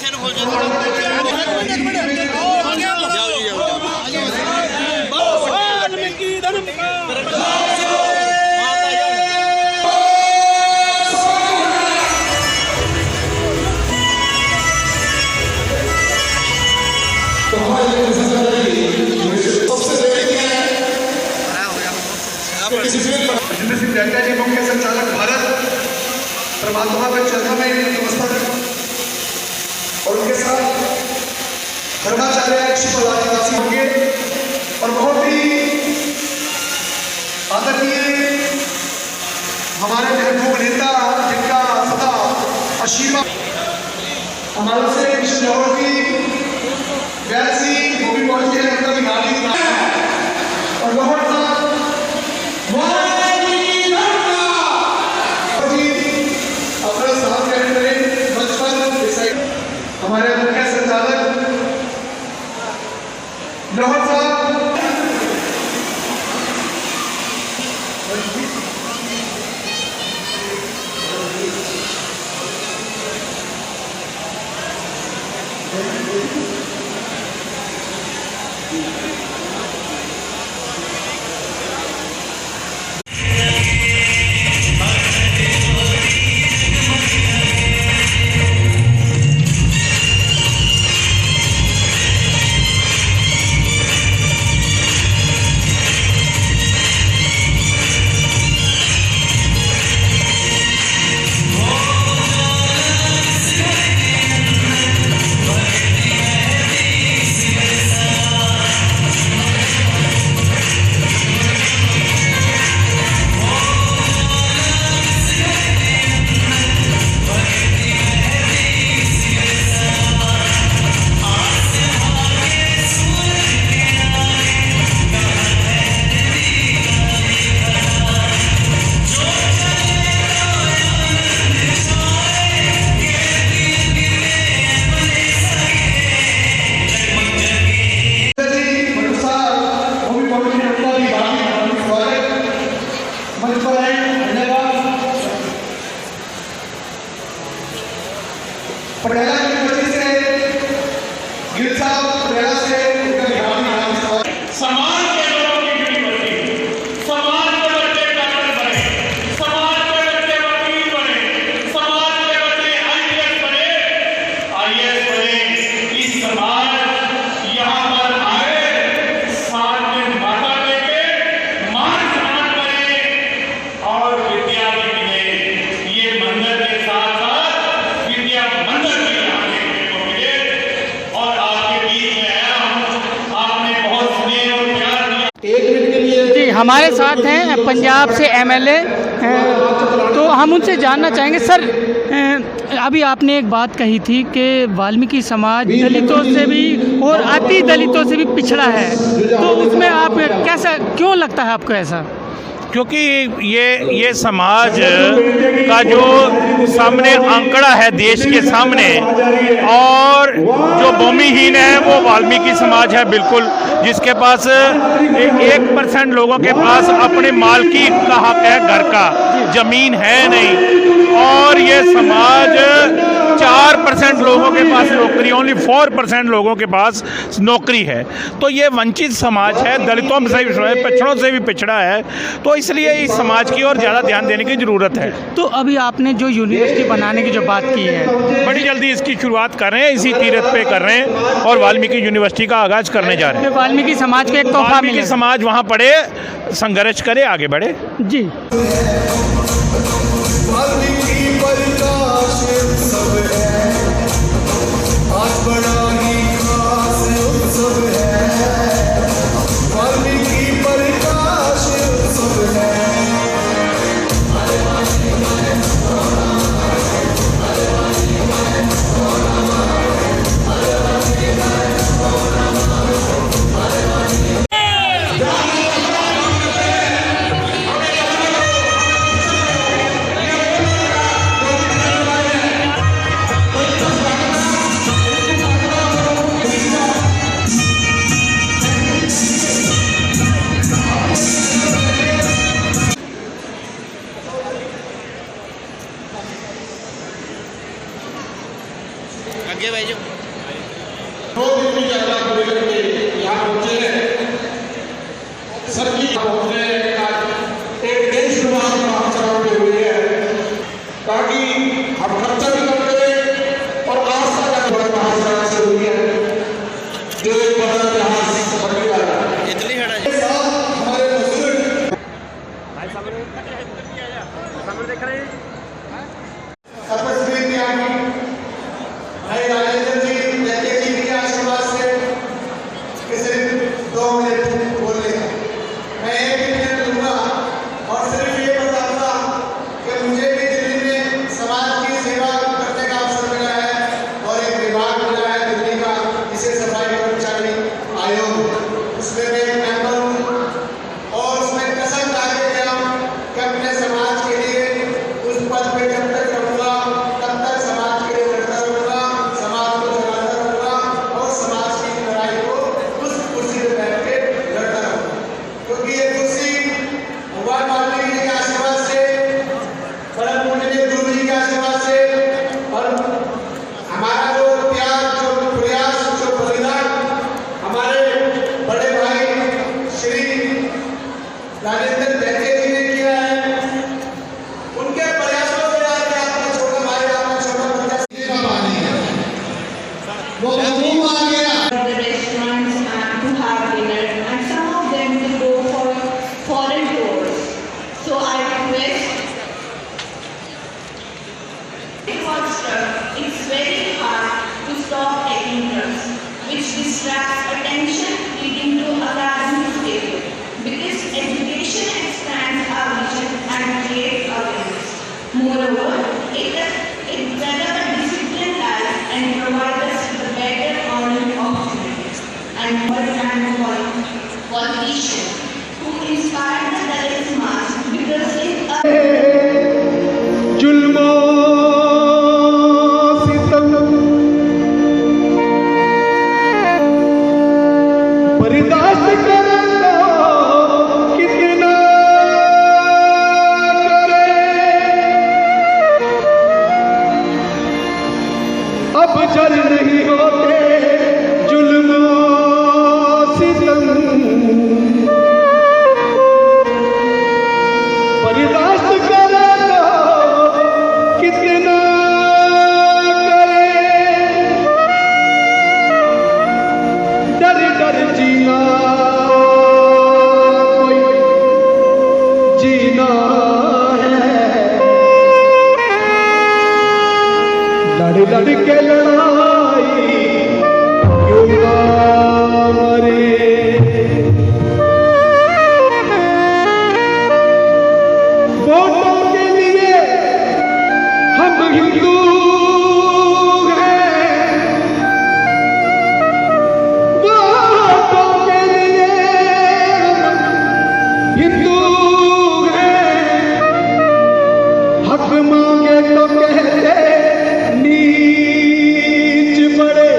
जी मुख्य संचालक भारत परमात्मा का चरणों में नमस्कार और उनके साथ धर्माचार्य शिवराज होंगे और बहुत ही आदरणीय हमारे महबूब नेता जिनका सदा आशीर्वाद हमारे से कृष्ण जौहर जी वैसी वो भी पहुंचे हैं उनका भी नाम और बहुत हमारे मुख्य संचालक लाहौर साहब पटियाला यूनिवर्सिटी से गिल साहब पटियाला से उनका बिहार समाज के लोगों की यूनिवर्सिटी, समाज के बच्चे डॉक्टर बने, समाज के बच्चे वकील बने, समाज के बच्चे आईएएस बने, इस समाज यहाँ पर आए, साथ में माता लेके मान सम्मान करे और विद्या भी मिले। ये मंदिर के साथ साथ विद्या मंदिर जी हमारे साथ हैं पंजाब से एमएलए, तो हम उनसे जानना चाहेंगे सर, अभी आपने एक बात कही थी कि वाल्मीकि समाज दलितों से भी और अति दलितों से भी पिछड़ा है, तो उसमें आप कैसा क्यों लगता है आपको ऐसा? क्योंकि ये समाज का जो सामने आंकड़ा है देश के सामने, और जो भूमिहीन है वो वाल्मीकि समाज है बिल्कुल, जिसके पास 1% लोगों के पास अपने मालकी का हक है, घर का जमीन है नहीं, और ये समाज 4% लोगों के पास नौकरी, ओनली 4% लोगों के पास नौकरी है। तो ये वंचित समाज है, दलितों से भी पिछड़ों से भी पिछड़ा है, तो इसलिए इस समाज की ओर ज़्यादा ध्यान देने की ज़रूरत है। तो अभी आपने जो यूनिवर्सिटी बनाने की जो बात की है, बड़ी जल्दी इसकी शुरुआत कर रहे हैं, इसी तीरथ पे कर रहे हैं और वाल्मीकि यूनिवर्सिटी का आगाज़ करने जा रहे हैं। वाल्मीकि समाज को एक तोहफा मिले, वाल्मीकि समाज वहाँ पढ़े, संघर्ष करे, आगे बढ़े। जी आज बड़ा ही खास उत्सव है, वाल्मीकि प्रकाश उत्सव है। 2 दिन की यात्रा पूरी करके यहाँ पहुंचे हैं। सर की पहुंचने का एक देशवाद चलाते हुए है ताकि हम खर्चा भी कम करें और आस्था का बड़ा महासना से हुई है जो एक बड़ा इतिहास बनने वाला है। इतनी हमारे बुजुर्ग तपस्वी त्यागी भाई राजेंद्र जी जैसे जी के आशीर्वाद से सिर्फ 2 मिनट बोलने का मैं 1 मिनट लूंगा और सिर्फ ये बताऊंगा कि मुझे भी दिल्ली में समाज की सेवा करने का अवसर मिला है और एक विभाग मिला है दिल्ली का जिसे सफाई कर्मचारी आयोग, उसमें मैं एक मेंबर हूँ और उसमें कसम खा के गया हूँ कि अपने समाज के लिए उस पद पे जब तक रहूँगा तब तक समाज के लिए लड़ता रहूँगा, समाज को चलाता रहूँगा और समाज की लड़ाई को उस कुर्सी पे बैठ के लड़ता रहूँगा, क्योंकि ये कुर्सी भगवान वाल्मीकि जी के आशीर्वाद से, परम पूज्य गुरु जी के आशीर्वाद से और हमारा जो त्याग, जो प्रयास, जो बलिदान हमारे बड़े भाई श्री राजेंद्र जैसे जी ने किया है, उनके प्रयासों से आज आपका छोटा भाई, आपका छोटा बच्चा सीधा पानी है वो मुंह आ गया। The restaurants and to have dinner, and some of them will go for foreign tours. So I request. It's very hard to stop taking drugs, which distracts attention, leading to academic failure. Because education expands our vision and creates awareness. Moreover, it develops a disciplined life and provides us with a better earning opportunities. And politicians who inspire the Dalit mass because in जुल्मो सितम बर्दाश्त करना कितना करे, अब जल नहीं होते जुल्मो सितम, बर्दाश्त करना कितना करे, डर डर जीना कोई जीना है, लड़ लड़ के लड़ाई क्यों ना मरे, वोटों के लिए हम हिंदू हैं, वोटों के लिए हम हिंदू हैं, हक मांगे तो कहते नीच बड़े,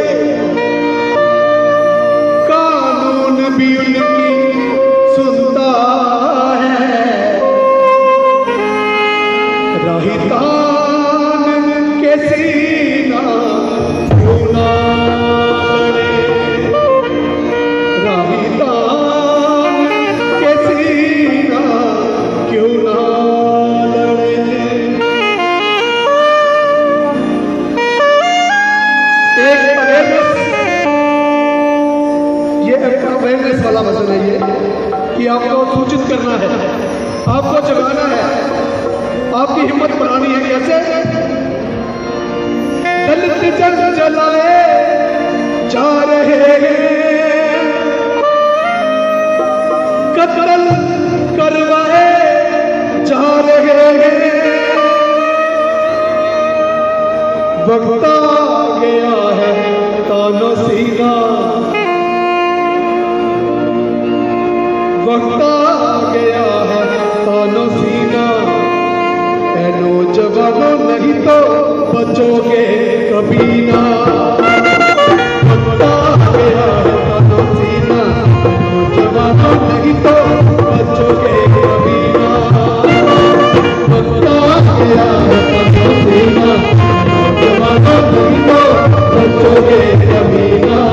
कानून भी उनकी सुनता है, राहितान के सीना क्यों ना लड़े, राहितान के सीना क्यों ना लड़े। एक अवेयरनेस वाला वचन है ये कि आपको सूचित करना है, आपको जगाना है, आपकी हिम्मत बढ़ानी है। कैसे? दलित जंग जलाए जा रहे हैं, कत्ल करवाए जा रहे हैं, वक्त आ गया है तानो सीना, वक्त आ गया है तानो सीना, नौजवानों नहीं तो बचोगे कभी ना, वक्त आ गया है तानो सीना, नौजवानों नहीं तो बचोगे कभी ना, वक्त आ गया है तानो सीना, नौजवानों नहीं तो बचोगे कभी ना।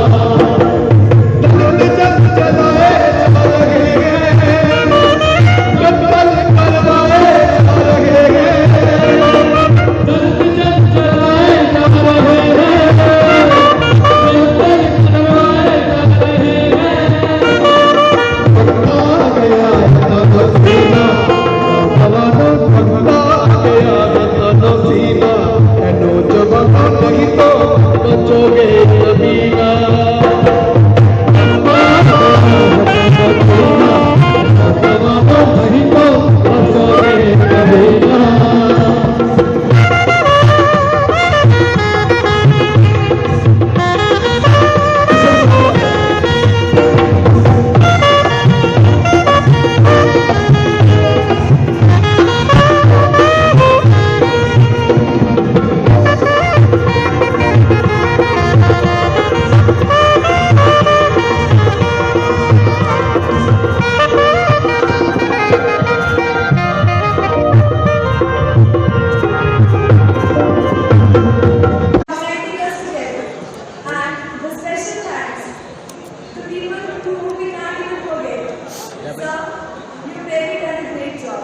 है भाई। You really done a great job.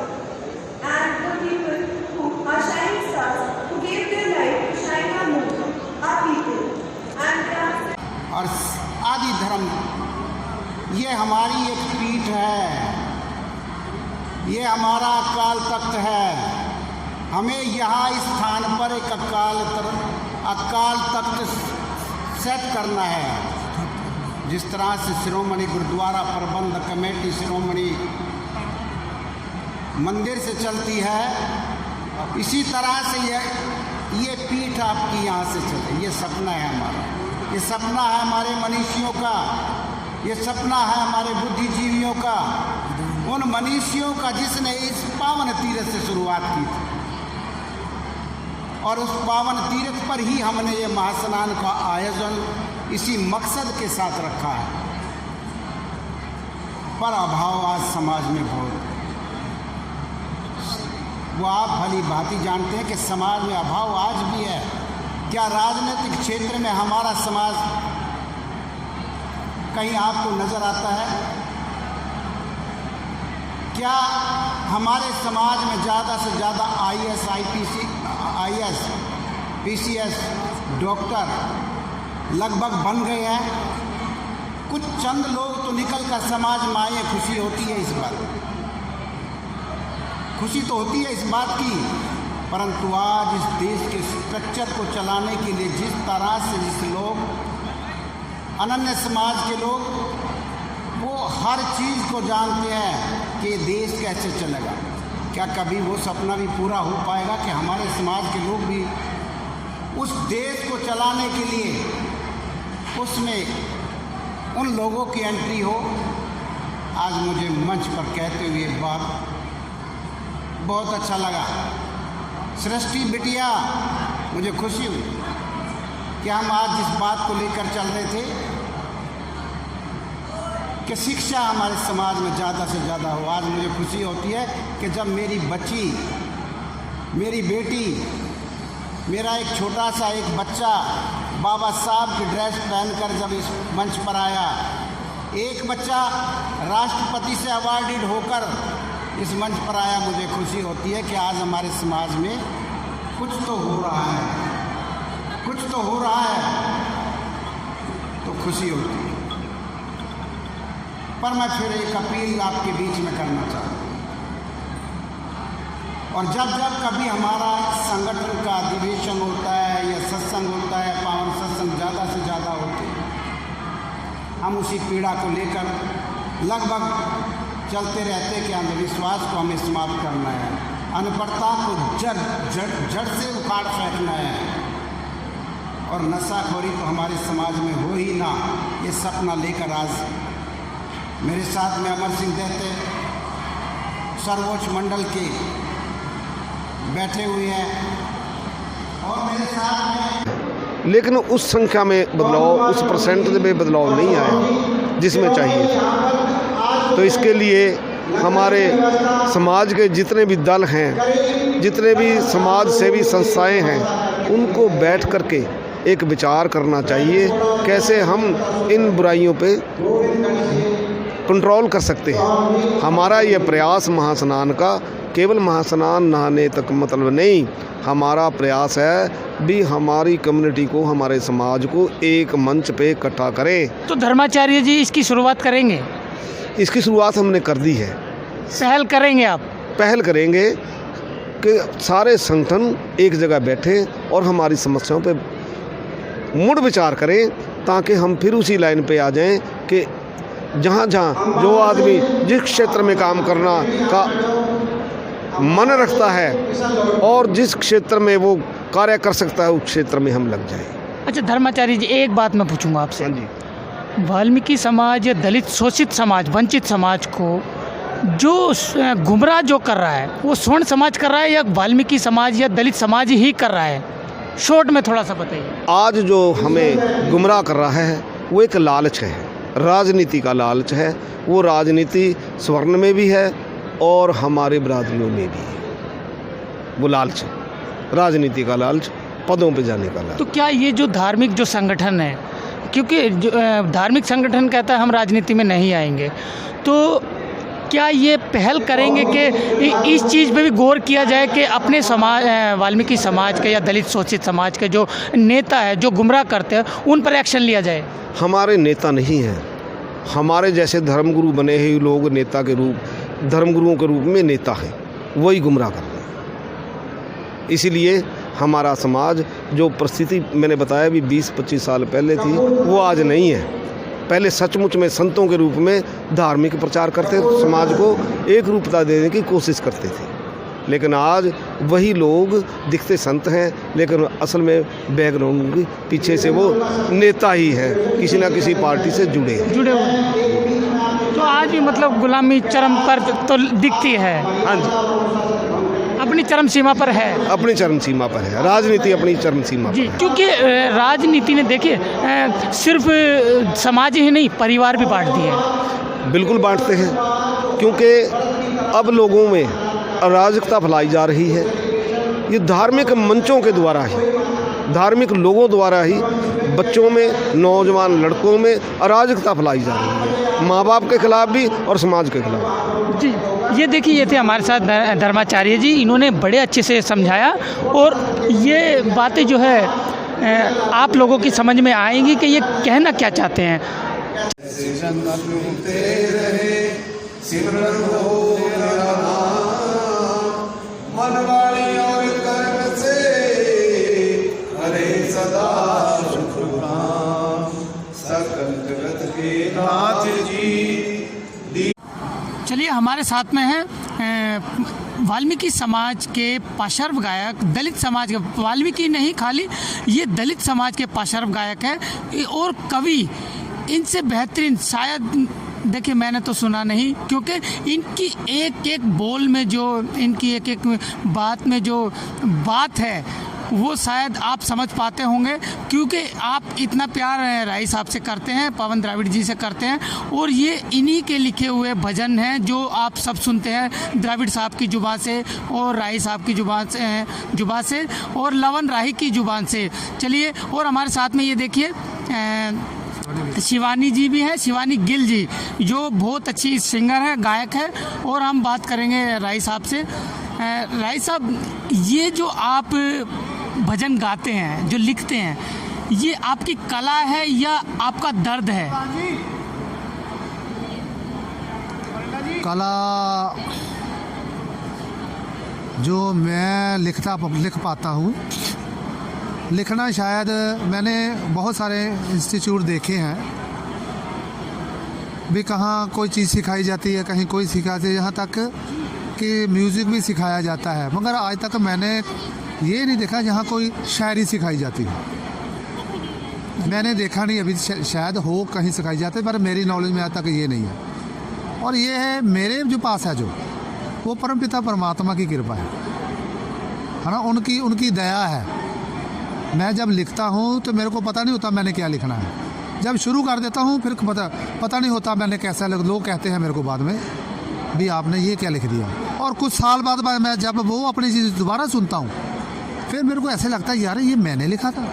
And the people who are shining stars, who gave their life to shine our moon, are people. And और आदि धर्म ये हमारी एक पीठ है, ये हमारा अकाल तख्त है। हमें यहाँ इस स्थान पर एक अकाल तख्त सेट करना है। जिस तरह से शिरोमणि गुरुद्वारा प्रबंध कमेटी शिरोमणि मंदिर से चलती है, इसी तरह से ये पीठ आपकी यहाँ से चले। ये सपना है हमारा, ये सपना है हमारे मनीषियों का, ये सपना है हमारे बुद्धिजीवियों का, उन मनीषियों का जिसने इस पावन तीर्थ से शुरुआत की थी। और उस पावन तीर्थ पर ही हमने ये महास्नान का आयोजन इसी मकसद के साथ रखा है। पर अभाव आज समाज में बहुत, वो आप भली भांति जानते हैं कि समाज में अभाव आज भी है। क्या राजनीतिक क्षेत्र में हमारा समाज कहीं आपको नजर आता है? क्या हमारे समाज में ज़्यादा से ज़्यादा IAS, IPS, PCS डॉक्टर लगभग बन गए हैं? कुछ चंद लोग तो निकल कर समाज में आए, खुशी होती है इस बात, खुशी तो होती है इस बात की। परंतु आज इस देश के स्ट्रक्चर को चलाने के लिए जिस तरह से जिस लोग अनन्य समाज के लोग वो हर चीज़ को जानते हैं कि देश कैसे चलेगा, क्या कभी वो सपना भी पूरा हो पाएगा कि हमारे समाज के लोग भी उस देश को चलाने के लिए उसमें उन लोगों की एंट्री हो? आज मुझे मंच पर कहते हुए बात बहुत अच्छा लगा। सृष्टि बिटिया, मुझे खुशी हुई कि हम आज जिस बात को लेकर चल रहे थे कि शिक्षा हमारे समाज में ज़्यादा से ज़्यादा हो। आज मुझे खुशी होती है कि जब मेरी बच्ची, मेरी बेटी, मेरा एक छोटा सा एक बच्चा बाबा साहब की ड्रेस पहनकर जब इस मंच पर आया, एक बच्चा राष्ट्रपति से अवार्डेड होकर इस मंच पर आया, मुझे खुशी होती है कि आज हमारे समाज में कुछ तो हो रहा है, कुछ तो हो रहा है, तो खुशी होती है। पर मैं फिर एक अपील आपके बीच में करना चाहता हूँ, और जब जब कभी हमारा संगठन का अधिवेशन होता है या सत्संग होता है, पावन सत्संग ज़्यादा से ज़्यादा होते हैं, हम उसी पीड़ा को लेकर लगभग चलते रहते कि अंधविश्वास को हमें समाप्त करना है, अनपढ़ता को जड़ से उखाड़ फेंकना है, और नशाखोरी तो हमारे समाज में हो ही ना। ये सपना लेकर आज मेरे साथ में अमर सिंह देते सर्वोच्च मंडल के बैठे हुए हैं, और मेरे साथ में, लेकिन उस संख्या में बदलाव, उस परसेंट में बदलाव नहीं आया जिसमें चाहिए। तो इसके लिए हमारे समाज के जितने भी दल हैं, जितने भी समाज सेवी संस्थाएं हैं, उनको बैठ करके एक विचार करना चाहिए कैसे हम इन बुराइयों पे कंट्रोल कर सकते हैं। हमारा ये प्रयास महास्नान का केवल महास्नान नहाने तक मतलब नहीं, हमारा प्रयास है भी हमारी कम्युनिटी को, हमारे समाज को एक मंच पे इकट्ठा करें। तो धर्माचार्य जी इसकी शुरुआत करेंगे? इसकी शुरुआत हमने कर दी है। पहल करेंगे आप? पहल करेंगे कि सारे संगठन एक जगह बैठे और हमारी समस्याओं पे मुड़ विचार करें, ताकि हम फिर उसी लाइन पे आ जाएं कि जहाँ जहाँ जो आदमी जिस क्षेत्र में काम करना का मन रखता है और जिस क्षेत्र में वो कार्य कर सकता है, उस क्षेत्र में हम लग जाएं। अच्छा धर्माचार्य जी, एक बात मैं पूछूंगा आपसे। हाँ जी। वाल्मीकि समाज या दलित शोषित समाज, वंचित समाज को जो गुमराह जो कर रहा है, वो स्वर्ण समाज कर रहा है या वाल्मीकि समाज या दलित समाज ही कर रहा है? शॉर्ट में थोड़ा सा बताइए। आज जो हमें गुमराह कर रहा है वो एक लालच है, राजनीति का लालच है। वो राजनीति स्वर्ण में भी है और हमारे बरादरियों में भी है। वो लालच है, राजनीति का लालच, पदों पे जाने का लालच। तो क्या ये जो धार्मिक जो संगठन है, क्योंकि धार्मिक संगठन कहता है हम राजनीति में नहीं आएंगे, तो क्या ये पहल करेंगे कि इस चीज़ पे भी गौर किया जाए कि अपने समाज वाल्मीकि समाज के या दलित शोषित समाज के जो नेता है जो गुमराह करते हैं उन पर एक्शन लिया जाए? हमारे नेता नहीं हैं, हमारे जैसे धर्मगुरु बने हैं लोग नेता के रूप, धर्मगुरुओं के रूप में नेता हैं, वही गुमराह करते हैं। इसीलिए हमारा समाज जो परिस्थिति मैंने बताया भी 20-25 साल पहले थी वो आज नहीं है। पहले सचमुच में संतों के रूप में धार्मिक प्रचार करते, समाज को एक रूपता देने की कोशिश करते थे, लेकिन आज वही लोग दिखते संत हैं लेकिन असल में बैकग्राउंड के पीछे से वो नेता ही हैं, किसी ना किसी पार्टी से जुड़े हुए। तो आज भी मतलब गुलामी चरम पर तो दिखती है। हाँ जी, अपनी चरम सीमा पर है। अपनी चरम सीमा पर है, राजनीति अपनी चरम सीमा जी, पर है। क्योंकि राजनीति ने देखिए सिर्फ समाज ही नहीं परिवार भी बांट दिए। बिल्कुल बांटते हैं, क्योंकि अब लोगों में अराजकता फैलाई जा रही है। ये धार्मिक मंचों के द्वारा ही, धार्मिक लोगों द्वारा ही बच्चों में, नौजवान लड़कों में अराजकता फैलाई जा रही है, माँ बाप के खिलाफ भी और समाज के खिलाफ। जी, ये देखिए ये थे हमारे साथ धर्माचार्य जी, इन्होंने बड़े अच्छे से समझाया और ये बातें जो है आप लोगों की समझ में आएंगी कि ये कहना क्या चाहते हैं। चलिए हमारे साथ में है वाल्मीकि समाज के पार्श्व गायक, दलित समाज के, वाल्मीकि नहीं खाली ये दलित समाज के पार्श्व गायक है और कवि। इनसे बेहतरीन शायद देखिए मैंने तो सुना नहीं, क्योंकि इनकी एक एक बोल में जो, इनकी एक एक बात में जो बात है वो शायद आप समझ पाते होंगे, क्योंकि आप इतना प्यार राय साहब से करते हैं, पवन द्राविड़ जी से करते हैं, और ये इन्हीं के लिखे हुए भजन हैं जो आप सब सुनते हैं द्राविड़ साहब की जुबान से और राय साहब की जुबान से और लवन राही की जुबान से। चलिए, और हमारे साथ में ये देखिए शिवानी जी भी हैं, शिवानी गिल जी, जो बहुत अच्छी सिंगर है, गायक है, और हम बात करेंगे राय साहब से। राय साहब, ये जो आप भजन गाते हैं, जो लिखते हैं, ये आपकी कला है या आपका दर्द है? कला जो मैं लिख पाता हूँ, लिखना शायद मैंने बहुत सारे इंस्टीट्यूट देखे हैं भी, कहाँ कोई चीज़ सिखाई जाती है, कहीं कोई सिखाती है, यहाँ तक कि म्यूज़िक भी सिखाया जाता है, मगर आज तक मैंने ये नहीं देखा जहाँ कोई शायरी सिखाई जाती है। मैंने देखा नहीं, अभी शायद हो कहीं सिखाई जाती है, पर मेरी नॉलेज में आज तक ये नहीं है। और ये है मेरे जो पास है, जो वो परमपिता परमात्मा की कृपा है ना, उनकी दया है। मैं जब लिखता हूँ तो मेरे को पता नहीं होता मैंने क्या लिखना है, जब शुरू कर देता हूँ फिर पता नहीं होता मैंने कैसा। लोग कहते हैं मेरे को बाद में भी आपने ये क्या लिख दिया, और कुछ साल बाद मैं जब वो अपनी चीज़ दोबारा सुनता हूँ फिर मेरे को ऐसे लगता है यार ये मैंने लिखा था।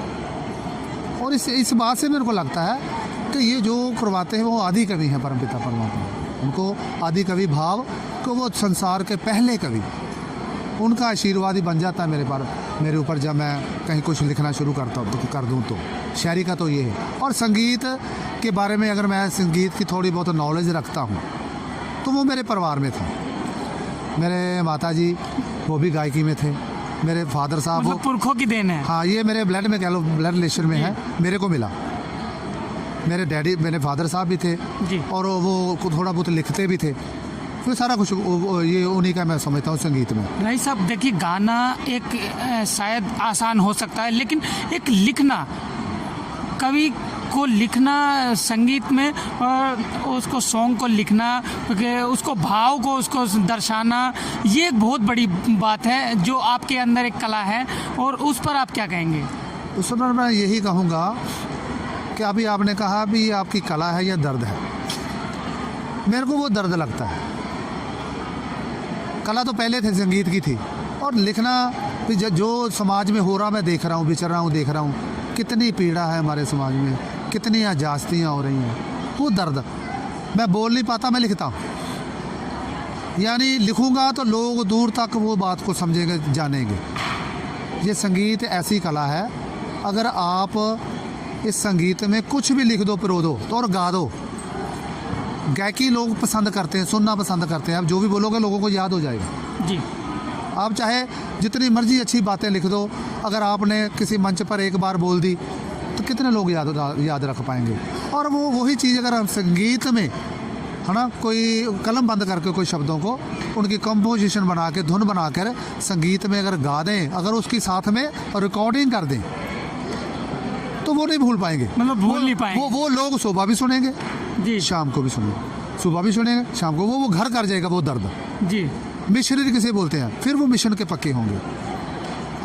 और इस बात से मेरे को लगता है कि ये जो करवाते हैं वो आदि कवि हैं परमपिता परमात्मा, उनको आदि कवि भाव को, वो संसार के पहले कवि, उनका आशीर्वाद ही बन जाता है मेरे ऊपर जब मैं कहीं कुछ लिखना शुरू कर दूँ तो। शायरी का तो ये है। और संगीत के बारे में अगर मैं संगीत की थोड़ी बहुत नॉलेज रखता हूँ तो वो मेरे परिवार में था। मेरे माता जी वो भी गायकी में थे, मेरे फादर साहब मतलब पुरखों की देन है। हाँ, ये मेरे ब्लड में कह लो, ब्लड रिलेशन में है, मेरे को मिला। मेरे डैडी, मेरे फादर साहब भी थे जी, और वो थोड़ा बहुत लिखते भी थे, तो सारा कुछ ये उन्हीं का मैं समझता हूँ संगीत में। राय साहब देखिए, गाना एक शायद आसान हो सकता है, लेकिन एक लिखना, कवि को लिखना संगीत में, और उसको सॉन्ग को लिखना, उसको भाव को उसको दर्शाना, ये एक बहुत बड़ी बात है जो आपके अंदर एक कला है, और उस पर आप क्या कहेंगे? उस पर मैं यही कहूँगा कि अभी आपने कहा भी आपकी कला है या दर्द है, मेरे को वो दर्द लगता है। कला तो पहले थे, संगीत की थी, और लिखना जो समाज में हो रहा मैं देख रहा हूँ, विचर रहा हूँ, देख रहा हूँ कितनी पीड़ा है हमारे समाज में, कितनी आजास्तियाँ हो रही हैं, वो दर्द मैं बोल नहीं पाता, मैं लिखता हूँ। यानी लिखूंगा तो लोग दूर तक वो बात को समझेंगे, जानेंगे। ये संगीत ऐसी कला है, अगर आप इस संगीत में कुछ भी लिख दो, पिरो दो तो और गा दो, गायकी लोग पसंद करते हैं, सुनना पसंद करते हैं। आप जो भी बोलोगे लोगों को याद हो जाएगा जी। आप चाहे जितनी मर्जी अच्छी बातें लिख दो, अगर आपने किसी मंच पर एक बार बोल दी तो कितने लोग याद रख पाएंगे। और वो वही चीज़ अगर हम संगीत में, है ना, कोई कलम बंद करके कोई शब्दों को उनकी कंपोजिशन बना के, धुन बनाकर संगीत में अगर गा दें, अगर उसकी साथ में रिकॉर्डिंग कर दें तो वो नहीं भूल पाएंगे, मतलब भूल नहीं पाएंगे। वो लोग सुबह भी सुनेंगे जी, शाम को भी सुनेंगे, सुबह भी सुनेंगे, शाम को वो घर कर जाएगा वो दर्द जी। मिशनरी किसे बोलते हैं, फिर वो मिशन के पक्के होंगे।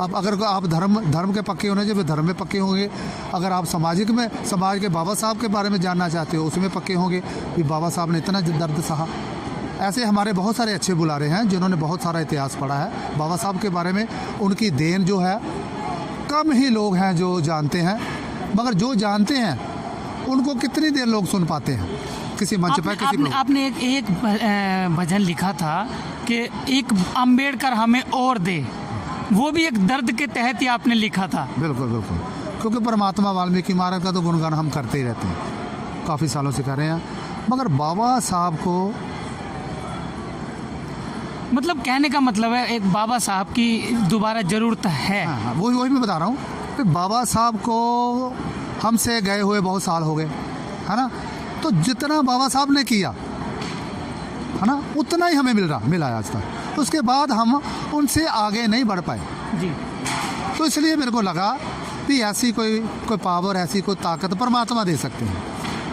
अब अगर आप धर्म के पक्के होने चाहिए, धर्म में पक्के होंगे। अगर आप समाज के बाबा साहब के बारे में जानना चाहते हो, उसमें पक्के होंगे कि बाबा साहब ने इतना दर्द सहा। ऐसे हमारे बहुत सारे अच्छे बुलारे हैं जिन्होंने बहुत सारा इतिहास पढ़ा है बाबा साहब के बारे में। उनकी देन जो है कम ही लोग हैं जो जानते हैं, मगर जो जानते हैं उनको कितनी देर लोग सुन पाते हैं किसी मंच पर। आपने एक भजन लिखा था कि एक अम्बेडकर हमें और दे, वो भी एक दर्द के तहत ही आपने लिखा था। बिल्कुल बिल्कुल, क्योंकि परमात्मा वाल्मीकि महाराज का तो गुणगान हम करते ही रहते हैं, काफ़ी सालों से कर रहे हैं। मगर बाबा साहब को, मतलब कहने का मतलब है एक बाबा साहब की दोबारा ज़रूरत है। हाँ, वही मैं बता रहा हूँ कि बाबा साहब को हमसे गए हुए बहुत साल हो गए, है ना। तो जितना बाबा साहब ने किया, है ना, उतना ही हमें मिला है आज तक। उसके बाद हम उनसे आगे नहीं बढ़ पाए जी। तो इसलिए मेरे को लगा कि ऐसी कोई पावर, ऐसी कोई ताकत परमात्मा दे सकते हैं,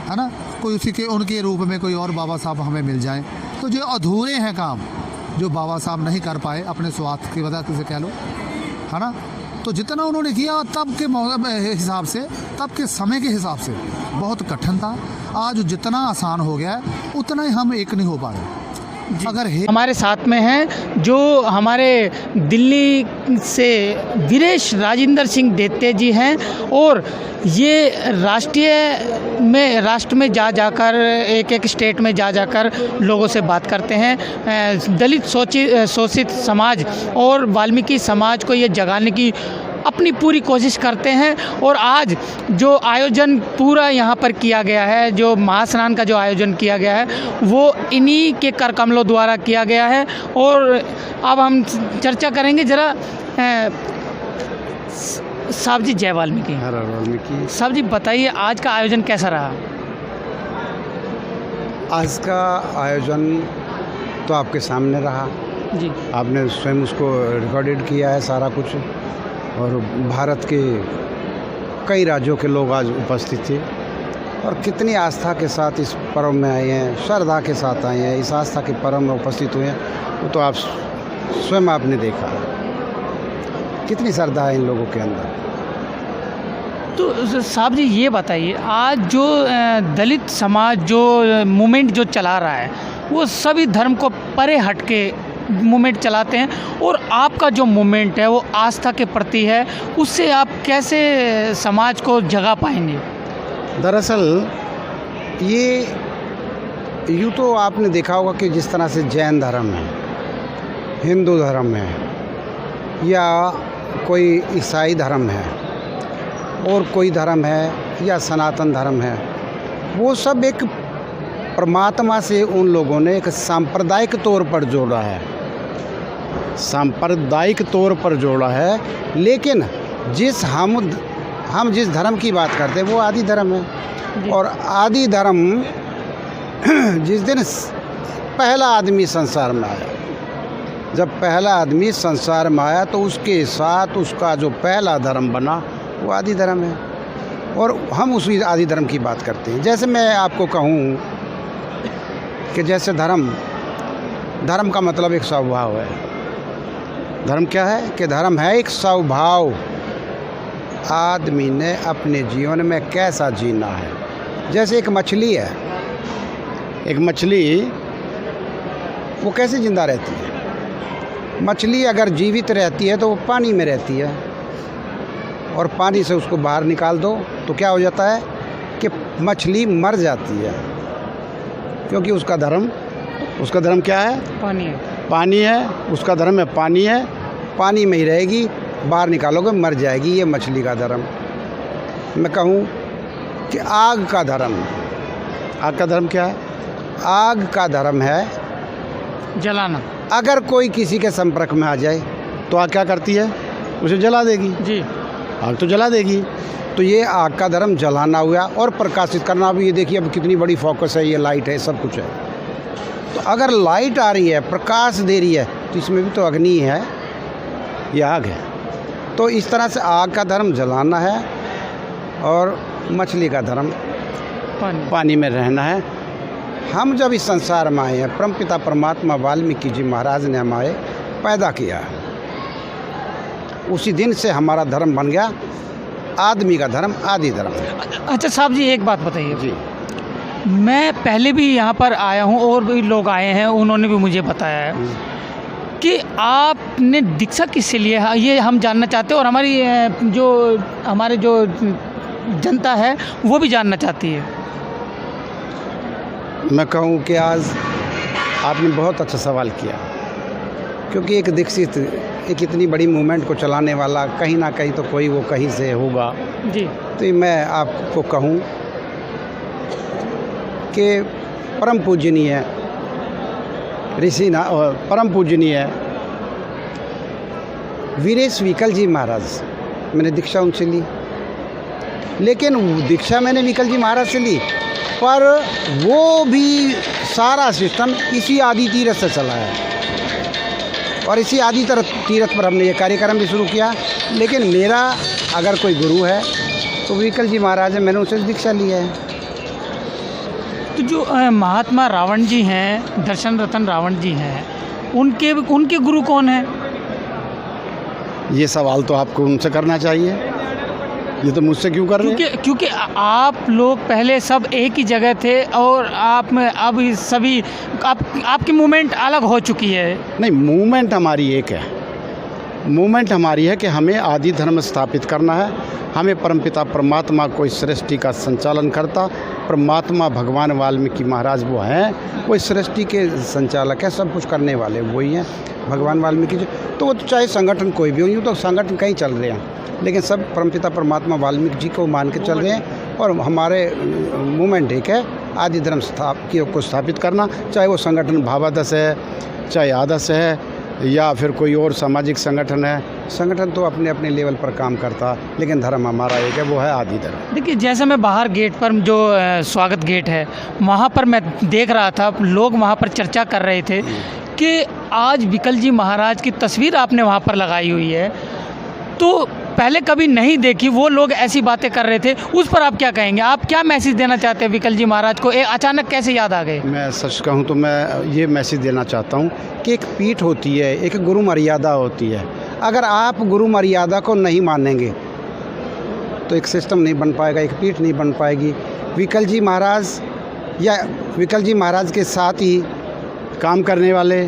है ना। कोई उनके रूप में कोई और बाबा साहब हमें मिल जाए, तो जो अधूरे हैं काम, जो बाबा साहब नहीं कर पाए अपने स्वार्थ की वजह से कह लो, है ना, तो जितना उन्होंने किया तब के हिसाब से, तब के समय के हिसाब से बहुत कठिन था। आज जितना आसान हो गया है उतना ही हम एक नहीं हो पा रहे। अगर हमारे साथ में हैं जो हमारे दिल्ली से वीरेश राजेंद्र सिंह देत्ते जी हैं, और ये राष्ट्र में जाकर एक स्टेट में जाकर लोगों से बात करते हैं। दलित शोषित समाज और वाल्मीकि समाज को ये जगाने की अपनी पूरी कोशिश करते हैं। और आज जो आयोजन पूरा यहाँ पर किया गया है, जो महास्नान का जो आयोजन किया गया है, वो इन्हीं के कर कमलों द्वारा किया गया है। और अब हम चर्चा करेंगे ज़रा। साहब जी जय वाल्मीकि। साहब जी बताइए आज का आयोजन कैसा रहा? आज का आयोजन तो आपके सामने रहा जी, आपने स्वयं उसको रिकॉर्डेड किया है सारा कुछ, और भारत के कई राज्यों के लोग आज उपस्थित थे और कितनी आस्था के साथ इस पर्व में आए हैं, श्रद्धा के साथ आए हैं, इस आस्था के पर्व में उपस्थित हुए हैं। वो तो आप स्वयं आपने देखा कितनी श्रद्धा है इन लोगों के अंदर। तो साहब जी ये बताइए, आज जो दलित समाज जो मूवमेंट जो चला रहा है, वो सभी धर्म को परे हट के मूवमेंट चलाते हैं, और आपका जो मूवमेंट है वो आस्था के प्रति है, उससे आप कैसे समाज को जगा पाएंगे? दरअसल ये यूँ तो आपने देखा होगा कि जिस तरह से जैन धर्म है, हिंदू धर्म है, या कोई ईसाई धर्म है, और कोई धर्म है या सनातन धर्म है, वो सब एक परमात्मा से उन लोगों ने एक सांप्रदायिक तौर पर जोड़ा है, सांप्रदायिक तौर पर जोड़ा है। लेकिन हम जिस धर्म की बात करते हैं वो आदि धर्म है। और आदि धर्म जिस दिन पहला आदमी संसार में आया, जब पहला आदमी संसार में आया तो उसके साथ उसका जो पहला धर्म बना वो आदि धर्म है, और हम उसी आदि धर्म की बात करते हैं। जैसे मैं आपको कहूँ कि जैसे धर्म का मतलब एक स्वभाव है। धर्म क्या है? कि धर्म है एक स्वभाव, आदमी ने अपने जीवन में कैसा जीना है। जैसे एक मछली है, एक मछली वो कैसे जिंदा रहती है? मछली अगर जीवित रहती है तो वो पानी में रहती है, और पानी से उसको बाहर निकाल दो तो क्या हो जाता है कि मछली मर जाती है, क्योंकि उसका धर्म उसका धर्म क्या है? पानी है। पानी है, उसका धर्म है पानी है, पानी में ही रहेगी, बाहर निकालोगे मर जाएगी। ये मछली का धर्म। मैं कहूँ कि आग का धर्म, आग का धर्म क्या है? आग का धर्म है जलाना। अगर कोई किसी के संपर्क में आ जाए तो आग क्या करती है? उसे जला देगी। जी, आग तो जला देगी। तो ये आग का धर्म जलाना हुआ और प्रकाशित करना भी। ये देखिए अब कितनी बड़ी फोकस है, ये लाइट है, सब कुछ है। तो अगर लाइट आ रही है, प्रकाश दे रही है, तो इसमें भी तो अग्नि है, ये आग है। तो इस तरह से आग का धर्म जलाना है और मछली का धर्म पानी में रहना है। हम जब इस संसार में आए हैं, परमपिता परमात्मा वाल्मीकि जी महाराज ने हमारे पैदा किया, उसी दिन से हमारा धर्म बन गया आदमी का धर्म, आदि धर्म। अच्छा साहब जी, एक बात बताइए जी। मैं पहले भी यहाँ पर आया हूँ और भी लोग आए हैं, उन्होंने भी मुझे बताया है कि आपने दीक्षा किससे लिया है, ये हम जानना चाहते हैं और हमारे जो जनता है वो भी जानना चाहती है। मैं कहूँ कि आज आपने बहुत अच्छा सवाल किया, क्योंकि एक दीक्षित, एक इतनी बड़ी मूवमेंट को चलाने वाला कहीं ना कहीं तो कोई वो कहीं से होगा जी। तो मैं आपको कहूँ कि परम पूजनीय परम पूजनीय वीरेश विकल जी महाराज, मैंने दीक्षा उनसे ली। लेकिन दीक्षा मैंने विकल जी महाराज से ली, पर वो भी सारा सिस्टम इसी आदि तीरथ से चला है और इसी आदि तीरथ पर हमने ये कार्यक्रम भी शुरू किया। लेकिन मेरा अगर कोई गुरु है तो विकल जी महाराज है, मैंने उनसे दीक्षा लिया है। तो जो महात्मा रावण जी हैं, दर्शन रतन रावण जी हैं, उनके गुरु कौन हैं? ये सवाल तो आपको उनसे करना चाहिए, ये तो मुझसे क्यों कर रहे हैं? क्योंकि आप लोग पहले सब एक ही जगह थे और आप में अब सभी आपकी मूवमेंट अलग हो चुकी है। नहीं, मूवमेंट हमारी एक है। मूवमेंट हमारी है कि हमें आदि धर्म स्थापित करना है। हमें परमपिता परमात्मा को इस सृष्टि का संचालन करता परमात्मा भगवान वाल्मीकि महाराज वो हैं, वो इस सृष्टि के संचालक है, सब कुछ करने वाले वही हैं भगवान वाल्मीकि जी। तो वो तो चाहे संगठन कोई भी हो, यूँ तो संगठन कहीं चल रहे हैं, लेकिन सब परमपिता परमात्मा वाल्मीकि जी को मान के चल रहे हैं। और हमारे मूवमेंट एक है आदि धर्म को स्थापित करना, चाहे वो संगठन भावादश है, चाहे आदर्श है, या फिर कोई और सामाजिक संगठन है। संगठन तो अपने अपने लेवल पर काम करता, लेकिन धर्म हमारा एक है, वो है आदि धर्म। देखिए, जैसे मैं बाहर गेट पर जो स्वागत गेट है वहाँ पर मैं देख रहा था, लोग वहाँ पर चर्चा कर रहे थे कि आज विकल जी महाराज की तस्वीर आपने वहाँ पर लगाई हुई है, तो पहले कभी नहीं देखी, वो लोग ऐसी बातें कर रहे थे, उस पर आप क्या कहेंगे? आप क्या मैसेज देना चाहते हैं विकल जी महाराज को? अचानक कैसे याद आ गए? मैं सच कहूँ तो मैं ये मैसेज देना चाहता हूँ कि एक पीठ होती है, एक गुरु मर्यादा होती है। अगर आप गुरु मर्यादा को नहीं मानेंगे तो एक सिस्टम नहीं बन पाएगा, एक पीठ नहीं बन पाएगी। विकल जी महाराज या विकल जी महाराज के साथ ही काम करने वाले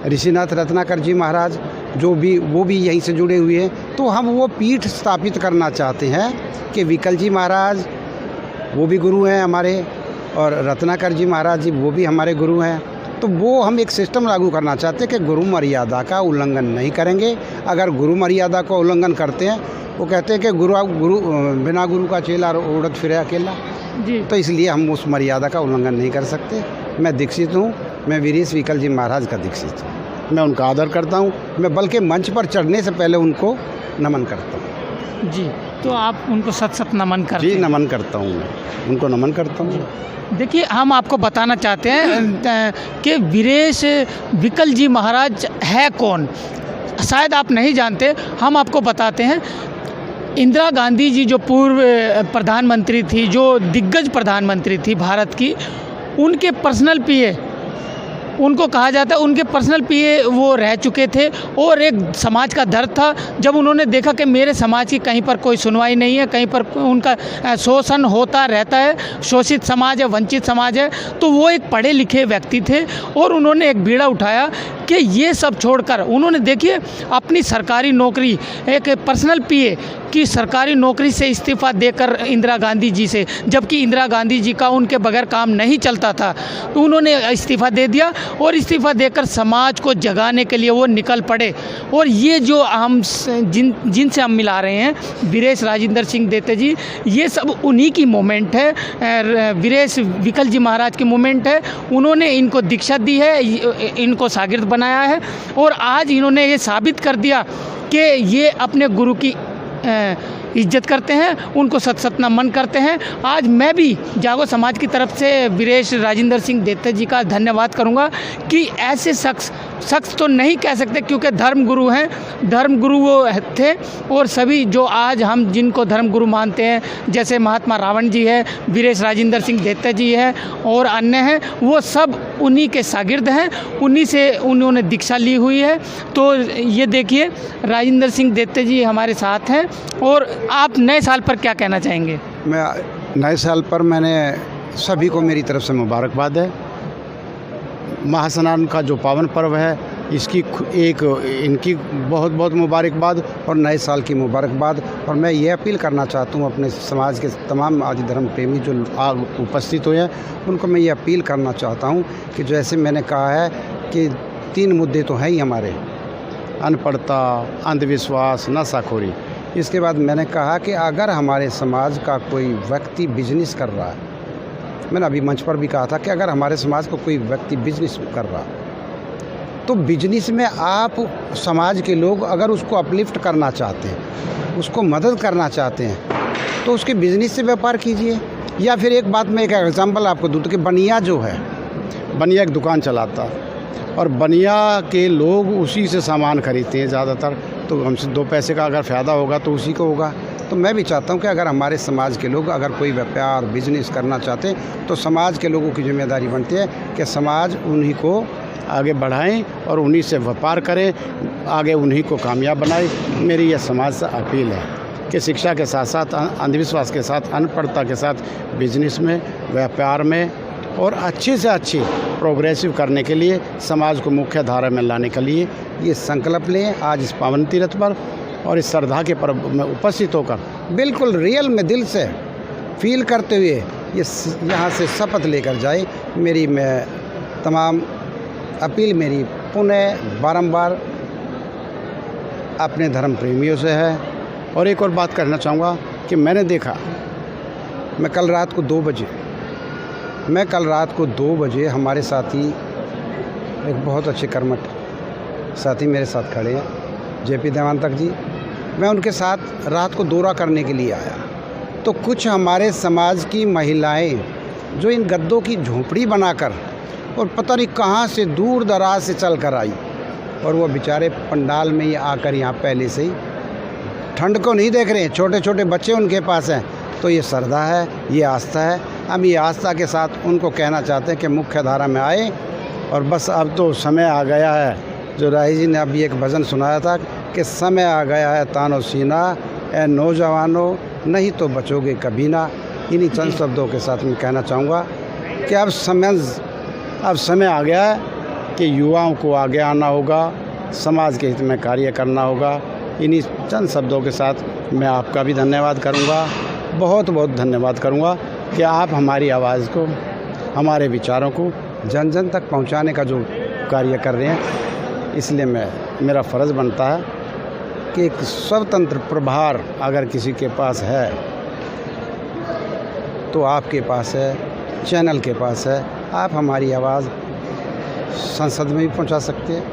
ऋषिनाथ रत्नाकर जी महाराज वो भी यहीं से जुड़े हुए हैं। तो हम वो पीठ स्थापित करना चाहते हैं कि विकल जी महाराज वो भी गुरु हैं हमारे, और रत्नाकर जी महाराज जी वो भी हमारे गुरु हैं। तो वो हम एक सिस्टम लागू करना चाहते हैं कि गुरु मर्यादा का उल्लंघन नहीं करेंगे। अगर गुरु मर्यादा का उल्लंघन करते हैं, वो कहते हैं कि गुरु बिना गुरु का चेला उड़द फिरे अकेला जी। तो इसलिए हम उस मर्यादा का उल्लंघन नहीं कर सकते। मैं दीक्षित हूँ, मैं वीरेश विकल जी महाराज का दीक्षित हूँ, मैं उनका आदर करता हूँ। मैं बल्कि मंच पर चढ़ने से पहले उनको नमन करता हूँ जी। तो आप उनको सत सत नमन करते हैं? जी, नमन करता हूँ, मैं उनको नमन करता हूँ। देखिए, हम आपको बताना चाहते हैं कि वीरेश विकल जी महाराज है कौन। शायद आप नहीं जानते, हम आपको बताते हैं। इंदिरा गांधी जी जो पूर्व प्रधानमंत्री थी, जो दिग्गज प्रधानमंत्री थी भारत की, उनके पर्सनल पीए उनको कहा जाता है, उनके पर्सनल पीए वो रह चुके थे। और एक समाज का दर्द था, जब उन्होंने देखा कि मेरे समाज की कहीं पर कोई सुनवाई नहीं है, कहीं पर उनका शोषण होता रहता है, शोषित समाज है, वंचित समाज है, तो वो एक पढ़े लिखे व्यक्ति थे और उन्होंने एक बीड़ा उठाया कि ये सब छोड़कर उन्होंने देखिए अपनी सरकारी नौकरी, एक पर्सनल पीए की सरकारी नौकरी से इस्तीफ़ा देकर इंदिरा गांधी जी से, जबकि इंदिरा गांधी जी का उनके बगैर काम नहीं चलता था, तो उन्होंने इस्तीफ़ा दे दिया और इस्तीफ़ा देकर समाज को जगाने के लिए वो निकल पड़े। और ये जो हम जिनसे हम मिला रहे हैं वीरेश राजेंद्र सिंह देते जी, ये सब उन्हीं की मूवमेंट है, वीरेश विकल जी महाराज की मूवमेंट है। उन्होंने इनको दीक्षा दी है, इनको शागिर्द बनाया है और आज इन्होंने ये साबित कर दिया कि ये अपने गुरु की इज्जत करते हैं, उनको सत सत नमन करते हैं। आज मैं भी जागो समाज की तरफ से वीरेश राजेंद्र सिंह देते जी का धन्यवाद करूंगा कि ऐसे शख्स तो नहीं कह सकते क्योंकि धर्म गुरु हैं, धर्म गुरु वो थे। और सभी जो आज हम जिनको धर्म गुरु मानते हैं, जैसे महात्मा रावण जी है, वीरेश राजेंद्र सिंह देते जी है और अन्य हैं, वो सब उन्हीं के शागिर्द हैं, उन्हीं से उन्होंने दीक्षा ली हुई है। तो ये देखिए राजेंद्र सिंह देते जी हमारे साथ हैं। और आप नए साल पर क्या कहना चाहेंगे? मैं नए साल पर मैंने सभी को मेरी तरफ से मुबारकबाद है। महास्नान का जो पावन पर्व है इसकी इनकी बहुत बहुत मुबारकबाद और नए साल की मुबारकबाद। और मैं ये अपील करना चाहता हूँ अपने समाज के तमाम आदि धर्म प्रेमी जो उपस्थित हुए हैं उनको मैं ये अपील करना चाहता हूँ कि जैसे मैंने कहा है कि 3 मुद्दे तो हैं ही हमारे, अनपढ़ता, अंधविश्वास, नशाखोरी। इसके बाद मैंने कहा कि अगर हमारे समाज का कोई व्यक्ति बिजनेस कर रहा है, मैंने अभी मंच पर भी कहा था कि अगर हमारे समाज को कोई व्यक्ति बिजनेस कर रहा तो बिजनेस में आप समाज के लोग अगर उसको अपलिफ्ट करना चाहते हैं, उसको मदद करना चाहते हैं तो उसके बिजनेस से व्यापार कीजिए। या फिर एक बात मैं एक एग्जांपल आपको दूँ कि बनिया जो है, बनिया एक दुकान चलाता और बनिया के लोग उसी से सामान खरीदते हैं ज़्यादातर, तो हमसे 2 पैसे का अगर फ़ायदा होगा तो उसी को होगा। तो मैं भी चाहता हूं कि अगर हमारे समाज के लोग अगर कोई व्यापार बिजनेस करना चाहते हैं तो समाज के लोगों की जिम्मेदारी बनती है कि समाज उन्हीं को आगे बढ़ाएं और उन्हीं से व्यापार करें, आगे उन्हीं को कामयाब बनाए। मेरी यह समाज से अपील है कि शिक्षा के साथ साथ अंधविश्वास के साथ, अनपढ़ता के साथ बिजनेस में, व्यापार में और अच्छे से अच्छे प्रोग्रेसिव करने के लिए, समाज को मुख्य धारा में लाने के लिए ये संकल्प लें आज इस पावन तीर्थ पर। और इस श्रद्धा के पर्व में उपस्थित होकर बिल्कुल रियल में दिल से फील करते हुए ये यहाँ से शपथ लेकर जाए। मेरी मैं तमाम अपील मेरी पुनः बारंबार अपने धर्म प्रेमियों से है। और एक और बात करना चाहूँगा कि मैंने देखा, मैं कल रात को 2 बजे हमारे साथी, एक बहुत अच्छे कर्मठ साथी मेरे साथ खड़े हैं, जेपी देवांतक जी, मैं उनके साथ रात को दौरा करने के लिए आया तो कुछ हमारे समाज की महिलाएं जो इन गद्दों की झोंपड़ी बनाकर और पता नहीं कहाँ से दूर दराज से चल कर आई और वो बेचारे पंडाल में ही आकर यहाँ पहले से ही ठंड को नहीं देख रहे हैं, छोटे छोटे बच्चे उनके पास हैं। तो ये श्रद्धा है, ये आस्था है। हम ये आस्था के साथ उनको कहना चाहते हैं कि मुख्य धारा में आए। और बस अब तो समय आ गया है, जो राही जी ने अभी एक भजन सुनाया था कि समय आ गया है तानो सीना, ए नौजवानों नहीं तो बचोगे कभी ना। इन्हीं चंद शब्दों के साथ मैं कहना चाहूँगा कि अब समय आ गया है कि युवाओं को आगे आना होगा, समाज के हित में कार्य करना होगा। इन्हीं चंद शब्दों के साथ मैं आपका भी धन्यवाद करूँगा, बहुत बहुत धन्यवाद करूँगा कि आप हमारी आवाज़ को, हमारे विचारों को जन जन तक पहुँचाने का जो कार्य कर रहे हैं। इसलिए मेरा फ़र्ज़ बनता है कि एक स्वतंत्र प्रभार अगर किसी के पास है तो आपके पास है, चैनल के पास है। आप हमारी आवाज़ संसद में भी पहुंचा सकते हैं,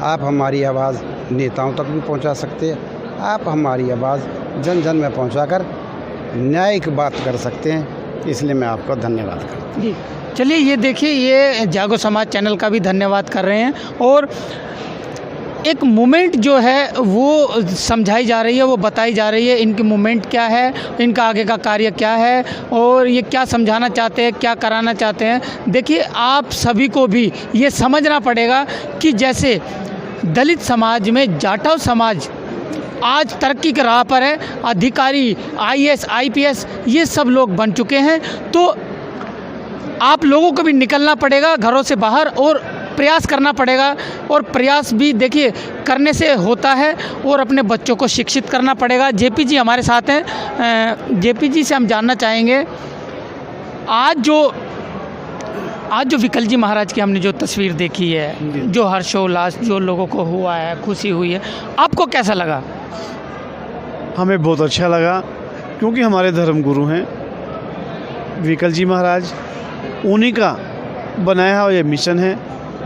आप हमारी आवाज़ नेताओं तक भी पहुंचा सकते हैं, आप हमारी आवाज़ जन जन में पहुंचाकर न्याय की बात कर सकते हैं। इसलिए मैं आपका धन्यवाद करता हूँ। जी चलिए, ये देखिए, ये जागो समाज चैनल का भी धन्यवाद कर रहे हैं। और एक मूवमेंट जो है वो समझाई जा रही है, वो बताई जा रही है, इनकी मूवमेंट क्या है, इनका आगे का कार्य क्या है और ये क्या समझाना चाहते हैं, क्या कराना चाहते हैं। देखिए, आप सभी को भी ये समझना पड़ेगा कि जैसे दलित समाज में जाटव समाज आज तरक्की के राह पर है, अधिकारी IAS IPS ये सब लोग बन चुके हैं, तो आप लोगों को भी निकलना पड़ेगा घरों से बाहर और प्रयास करना पड़ेगा, और प्रयास भी देखिए करने से होता है, और अपने बच्चों को शिक्षित करना पड़ेगा। जेपी जी हमारे साथ हैं। जेपी जी से हम जानना चाहेंगे, आज जो विकल जी महाराज की हमने जो तस्वीर देखी है, जो हर्षोल्लास जो लोगों को हुआ है, खुशी हुई है, आपको कैसा लगा? हमें बहुत अच्छा लगा, क्योंकि हमारे धर्म गुरु हैं विकल जी महाराज, उन्हीं का बनाया हुआ ये मिशन है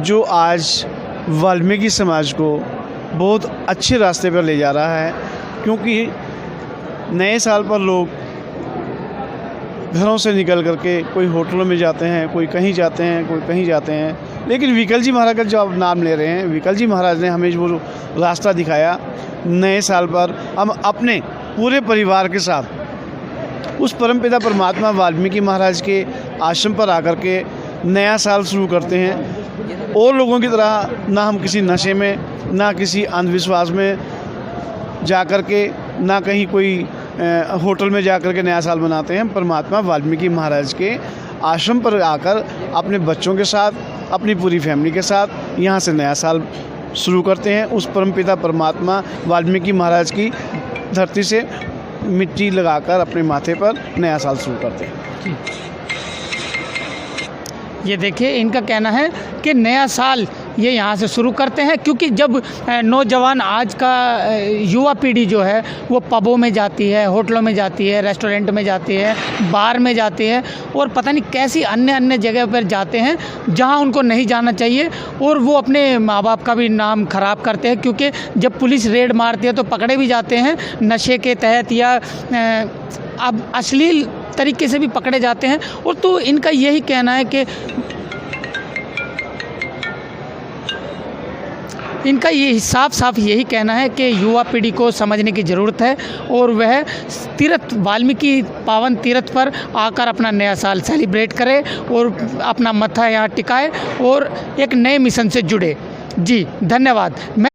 जो आज वाल्मीकि समाज को बहुत अच्छे रास्ते पर ले जा रहा है। क्योंकि नए साल पर लोग घरों से निकल करके कोई होटलों में जाते हैं, कोई कहीं जाते हैं, कोई कहीं जाते हैं, लेकिन विकल जी महाराज का जो आप नाम ले रहे हैं, विकल जी महाराज ने हमें वो रास्ता दिखाया। नए साल पर हम अपने पूरे परिवार के साथ उस परमपिता परमात्मा वाल्मीकि महाराज के आश्रम पर आकर के नया साल शुरू करते हैं। और लोगों की तरह ना हम किसी नशे में, ना किसी अंधविश्वास में जा कर के, ना कहीं कोई होटल में जा कर के नया साल मनाते हैं। परमात्मा वाल्मीकि महाराज के आश्रम पर आकर अपने बच्चों के साथ, अपनी पूरी फैमिली के साथ यहाँ से नया साल शुरू करते हैं। उस परमपिता परमात्मा वाल्मीकि महाराज की धरती से मिट्टी लगाकर अपने माथे पर नया साल शुरू करते हैं। ये देखिए, इनका कहना है कि नया साल ये यहाँ से शुरू करते हैं, क्योंकि जब नौजवान, आज का युवा पीढ़ी जो है वो पबों में जाती है, होटलों में जाती है, रेस्टोरेंट में जाती है, बार में जाती है, और पता नहीं कैसी अन्य जगह पर जाते हैं जहाँ उनको नहीं जाना चाहिए, और वो अपने माँ बाप का भी नाम ख़राब करते हैं। क्योंकि जब पुलिस रेड मारती है तो पकड़े भी जाते हैं नशे के तहत, या अब अश्लील तरीके से भी पकड़े जाते हैं। और तो इनका यही कहना है कि इनका ये साफ यही कहना है कि युवा पीढ़ी को समझने की ज़रूरत है, और वह तीर्थ, वाल्मीकि पावन तीर्थ पर आकर अपना नया साल सेलिब्रेट करे और अपना मत्था यहाँ टिकाए और एक नए मिशन से जुड़े। जी धन्यवाद।